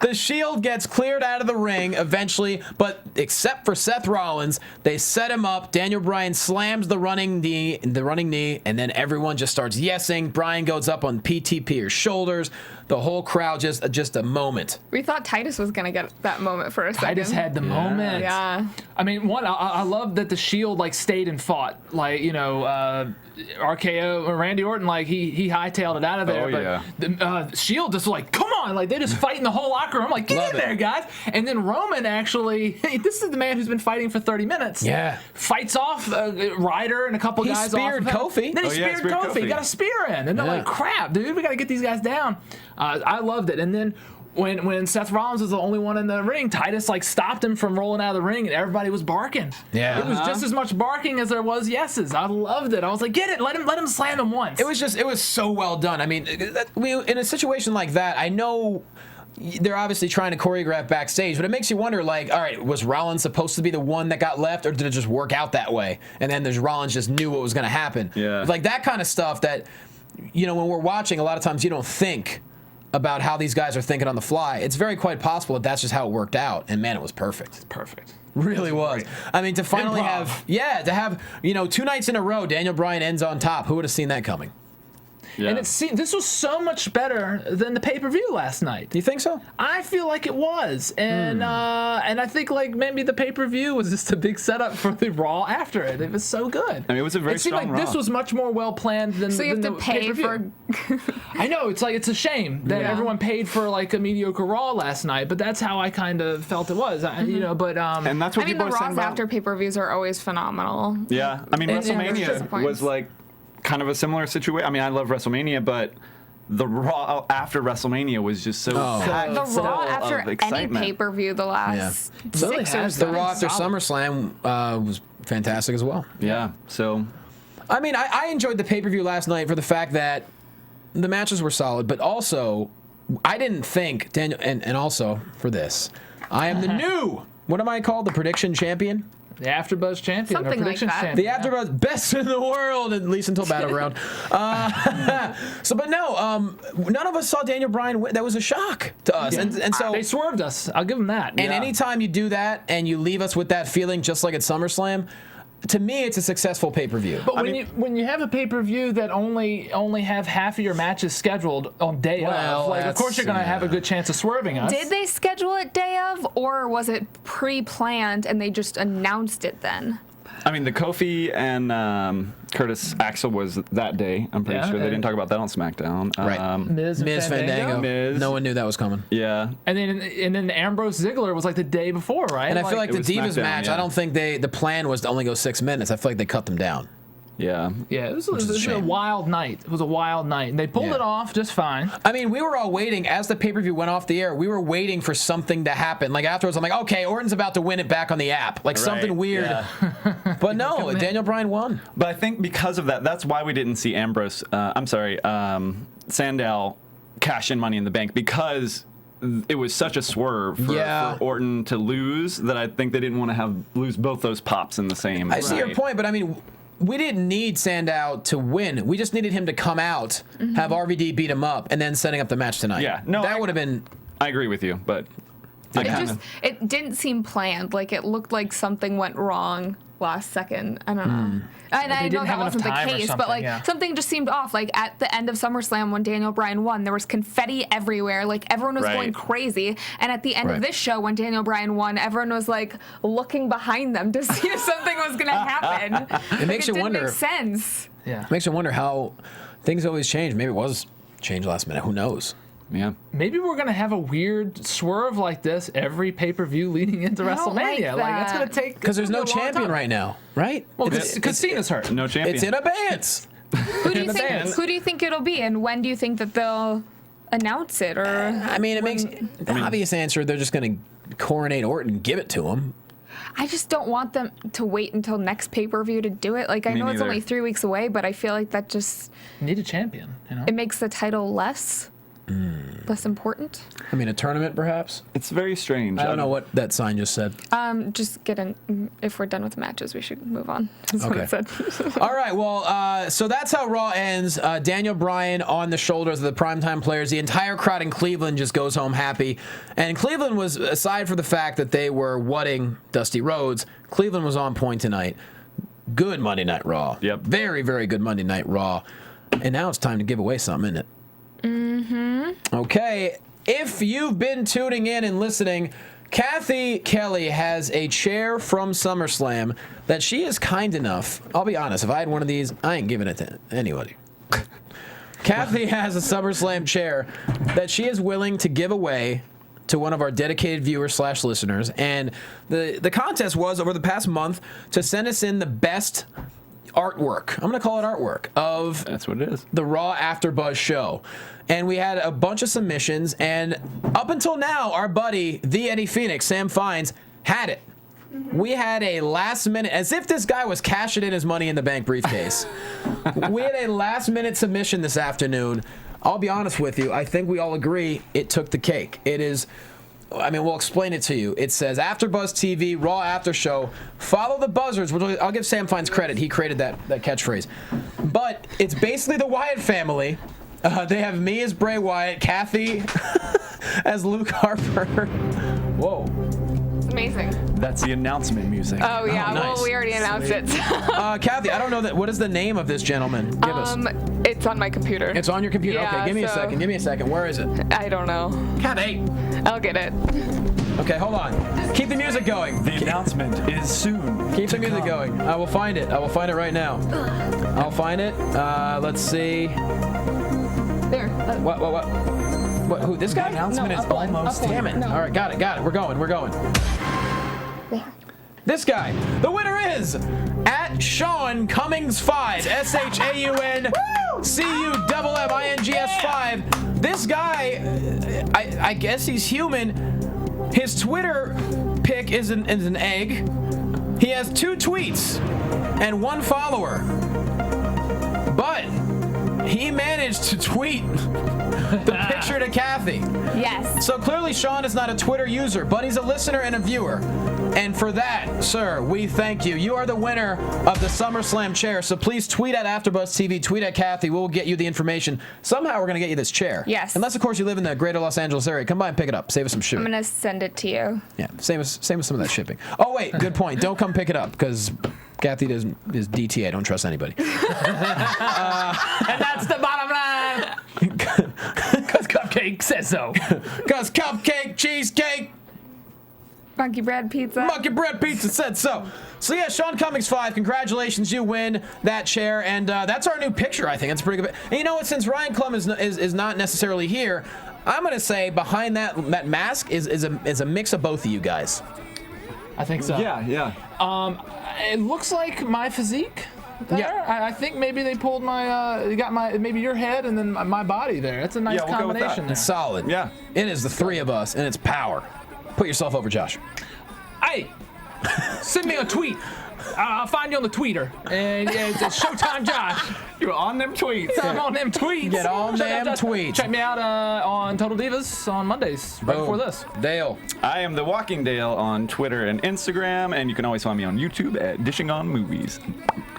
S4: The Shield gets cleared out of the ring eventually, but except for Seth Rollins, they set him up. Daniel Bryan slams the running knee, and then everyone just starts yesing. Bryan goes up on PT Pierce's shoulders. The whole crowd just a moment.
S5: We thought Titus was gonna get that moment for a second.
S7: Titus had the moment.
S5: Yeah.
S7: I mean, I love that the Shield stayed and fought. Like, RKO or Randy Orton, he hightailed it out of there. The Shield just come on, they just fighting the whole locker room. I'm like, get in there, guys. And then Roman actually, this is the man who's been fighting for 30 minutes.
S4: Yeah.
S7: Fights off Ryder and a couple guys off.
S4: He speared Kofi.
S7: Then he speared Kofi. He got a spear in. And they're like, crap, dude, we got to get these guys down. I loved it. And then when Seth Rollins was the only one in the ring, Titus stopped him from rolling out of the ring, and everybody was barking.
S4: Yeah,
S7: it was just as much barking as there was yeses. I loved it. I was like, get it, let him slam him once.
S4: It was so well done. I mean, in a situation like that, I know they're obviously trying to choreograph backstage, but it makes you wonder, all right, was Rollins supposed to be the one that got left, or did it just work out that way? And then Rollins just knew what was going to happen.
S6: Yeah,
S4: that kind of stuff that when we're watching, a lot of times you don't think about how these guys are thinking on the fly. It's very quite possible that that's just how it worked out. And man, it was perfect.
S7: It's perfect.
S4: Really was.
S7: Great.
S4: I mean, to finally have 2 nights in a row, Daniel Bryan ends on top. Who would have seen that coming?
S7: Yeah. And this was so much better than the pay-per-view last night.
S4: Do you think so?
S7: I feel like it was, and I think maybe the pay-per-view was just a big setup for the Raw after it. It was so good.
S6: I mean, it was a very strong Raw.
S7: It seemed like this was much more well planned than.
S5: So you have to pay
S7: for. I know it's a shame that everyone paid for a mediocre Raw last night, but that's how I kind of felt it was. But
S6: and that's what
S5: the Raws after pay-per-views are always phenomenal.
S6: Yeah, I mean, WrestleMania was kind of a similar situation. I mean, I love WrestleMania, but the Raw after WrestleMania was just so packed
S5: the
S6: full
S5: Raw after
S6: of excitement.
S5: any pay-per-view the last 6 years.
S4: The Raw after SummerSlam was fantastic as well.
S6: Yeah, so
S4: I mean, I enjoyed the pay-per-view last night for the fact that the matches were solid, but also I didn't think Daniel, and also for this, I am the new what am I called? The prediction champion?
S7: The AfterBuzz champion.
S5: Something
S7: or predictions
S5: like that.
S7: champion.
S4: The AfterBuzz best in the world, at least until Battleground. But no, none of us saw Daniel Bryan win. That was a shock to us.
S7: Yeah.
S4: And so
S7: they swerved us. I'll give them that.
S4: And anytime you do that and you leave us with that feeling, just like at SummerSlam, to me, it's a successful pay-per-view.
S7: But when you have a pay-per-view that only have half of your matches scheduled on day of, of course you're going to have a good chance of swerving us.
S5: Did they schedule it day of, or was it pre-planned and they just announced it then?
S6: I mean, the Kofi and Curtis Axel was that day. I'm pretty sure they didn't talk about that on SmackDown.
S4: Right.
S7: Miz
S4: Fandango.
S6: Miz.
S4: No one knew that was coming.
S6: Yeah.
S7: And then Ambrose Ziggler was like the day before, right?
S4: And I feel like the Divas
S6: SmackDown,
S4: match, I don't think the plan was to only go 6 minutes. I feel like they cut them down.
S6: Yeah.
S7: Yeah, it was a wild night. It was a wild night. And they pulled it off just fine.
S4: I mean, we were all waiting. As the pay-per-view went off the air, we were waiting for something to happen. Like, afterwards, I'm like, okay, Orton's about to win it back on the app. Like, something weird.
S6: Yeah.
S4: But no, Daniel Bryan won.
S6: But I think because of that, that's why we didn't see Sandow cash in Money in the Bank, because it was such a swerve for Orton to lose that I think they didn't want to lose both those pops in the same.
S4: I see your point, but I mean, we didn't need Sandow to win. We just needed him to come out, have RVD beat him up, and then setting up the match tonight.
S6: Yeah, no,
S4: that would have been.
S6: I agree with you, but
S5: It didn't seem planned. Like, it looked like something went wrong last second. I don't know. And I know that wasn't the case, but like something just seemed off. Like at the end of SummerSlam when Daniel Bryan won, there was confetti everywhere. Like everyone was going crazy. And at the end of this show when Daniel Bryan won, everyone was like looking behind them to see if something was going to happen.
S4: It makes you wonder.
S5: It didn't make sense.
S4: Yeah. It makes you wonder how things always change. Maybe it was changed last minute. Who knows?
S6: Yeah.
S7: Maybe we're gonna have a weird swerve like this every pay-per-view leading into WrestleMania. Like that's gonna take
S4: because there's no champion right now, right?
S7: Well, because Cena's hurt.
S6: No champion.
S4: It's in abeyance.
S5: Who do you think it'll be, and when do you think that they'll announce it? Or
S4: I mean, it makes the obvious answer. They're just gonna coronate Orton and give it to him.
S5: I just don't want them to wait until next pay-per-view to do it. Like, I know it's only 3 weeks away, but I feel like that just
S7: you need a champion. You know,
S5: it makes the title less important.
S4: I mean, a tournament, perhaps.
S6: It's very strange.
S4: I don't know what that sign just said.
S5: Just if we're done with the matches, we should move on. That's what it said.
S4: All right. Well, so that's how Raw ends. Daniel Bryan on the shoulders of the primetime players. The entire crowd in Cleveland just goes home happy. And Cleveland was, aside for the fact that they were wutting Dusty Rhodes, Cleveland was on point tonight. Good Monday Night Raw.
S6: Yep.
S4: Very, very good Monday Night Raw. And now it's time to give away something, isn't it? Okay, if you've been tuning in and listening, Cathy Kelley has a chair from SummerSlam that she is kind enough. I'll be honest, if I had one of these, I ain't giving it to anybody. Cathy has a SummerSlam chair that she is willing to give away to one of our dedicated viewers / listeners. And the contest was over the past month to send us in the best artwork. I'm going to call it artwork of
S6: that's what it is.
S4: The Raw AfterBuzz show. And we had a bunch of submissions, and up until now, our buddy, the Eddie Phoenix, Sam Fines, had it. We had a last minute, as if this guy was cashing in his Money in the Bank briefcase. We had a last minute submission this afternoon. I'll be honest with you, I think we all agree it took the cake. It is, I mean, we'll explain it to you. It says AfterBuzz TV, Raw After Show. Follow the buzzards. I'll give Sam Fines credit. He created that catchphrase. But it's basically the Wyatt family. They have me as Bray Wyatt, Cathy as Luke Harper. Whoa.
S5: It's amazing.
S6: That's the announcement music.
S5: Oh, yeah.
S4: Nice.
S5: Well, we already announced it.
S4: Cathy, I don't know what is the name of this gentleman? Give us.
S5: It's on my computer.
S4: It's on your computer.
S5: Yeah,
S4: okay, give me a second. Give me a second. Where is it?
S5: I don't know.
S4: Cathy.
S5: I'll get it.
S4: Okay, hold on. Keep the music going.
S6: The announcement is soon.
S4: Keep the music going. I will find it. I will find it right now. I'll find it. Let's see.
S5: There.
S4: What? Who? This guy?
S6: The announcement is almost.
S4: Damn it.
S5: No.
S4: All right, got it. We're going.
S5: There.
S4: This guy. The winner is at Sean Cummings 5. SHAUN CUMMINGS 5. This guy, I guess he's human. His Twitter pic is an egg. He has 2 tweets and 1 follower. But he managed to tweet the picture to Cathy.
S5: Yes.
S4: So clearly Sean is not a Twitter user, but he's a listener and a viewer. And for that, sir, we thank you. You are the winner of the SummerSlam chair. So please tweet at AfterBuzz TV, tweet at Cathy. We'll get you the information. Somehow we're going to get you this chair.
S5: Yes.
S4: Unless, of course, you live in the greater Los Angeles area. Come by and pick it up. Save us some shipping.
S5: I'm going to send it to you.
S4: Yeah, same as some of that shipping. Oh, wait, good point. Don't come pick it up because Cathy is DTA. Don't trust anybody.
S7: And that's the bottom line. Because Cupcake says so.
S4: Because Cupcake, Cheesecake,
S5: Monkey Bread Pizza.
S4: Monkey Bread Pizza said so. So yeah, Sean Cummings 5, congratulations, you win that chair, and that's our new picture. I think it's pretty good. And you know what? Since Ryan Klum is not necessarily here, I'm gonna say behind that mask is a mix of both of you guys.
S7: I think so.
S6: Yeah.
S7: It looks like my physique. There.
S4: Yeah.
S7: I think maybe they pulled maybe your head and then my body there. That's a nice
S6: we'll go with that.
S7: combination there.
S4: It's solid.
S6: Yeah.
S4: It is the three of us, and it's power. Put yourself over, Josh.
S7: Hey, send me a tweet. I'll find you on the tweeter. And it's Showtime Josh.
S6: You're on them tweets.
S7: I'm on them tweets.
S4: Get on them tweets.
S7: Check me out on Total Divas on Mondays, right before this.
S4: Dale.
S6: I am the Walking Dale on Twitter and Instagram, and you can always find me on YouTube at Dishing on Movies.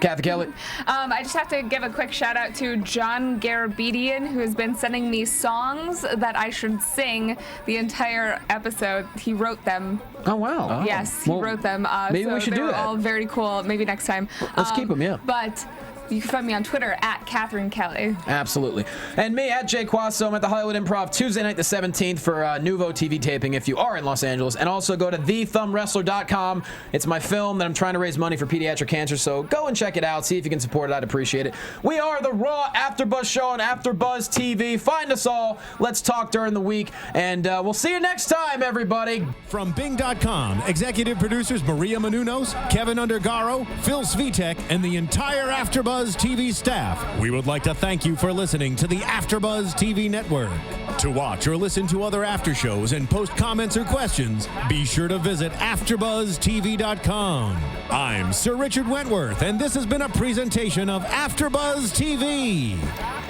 S4: Cathy Kelley.
S5: I just have to give a quick shout out to John Garabedian, who has been sending me songs that I should sing the entire episode. He wrote them.
S4: Oh, wow.
S5: Yes, he wrote them.
S4: Maybe we should
S5: they
S4: do
S5: were
S4: that.
S5: all very cool. Maybe next time.
S4: Let's keep them, yeah.
S5: But you can find me on Twitter at Catherine Kelley.
S4: Absolutely. And me at Jay Quasso. I'm at the Hollywood Improv Tuesday night the 17th for Nuvo TV taping if you are in Los Angeles. And also go to thethumbwrestler.com. It's my film that I'm trying to raise money for pediatric cancer. So go and check it out. See if you can support it. I'd appreciate it. We are the Raw AfterBuzz Show on AfterBuzz TV. Find us all. Let's talk during the week. And we'll see you next time, everybody.
S3: From Bing.com, executive producers Maria Menounos, Kevin Undergaro, Phil Svitek, and the entire AfterBuzz TV staff, we would like to thank you for listening to the AfterBuzz TV network. To watch or listen to other after shows and post comments or questions, be sure to visit AfterBuzzTV.com. I'm Sir Richard Wentworth, and this has been a presentation of AfterBuzz TV.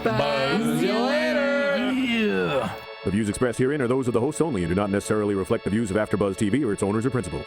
S5: Buzz you later.
S7: Yeah.
S11: The views expressed herein are those of the hosts only and do not necessarily reflect the views of AfterBuzz TV or its owners or principals.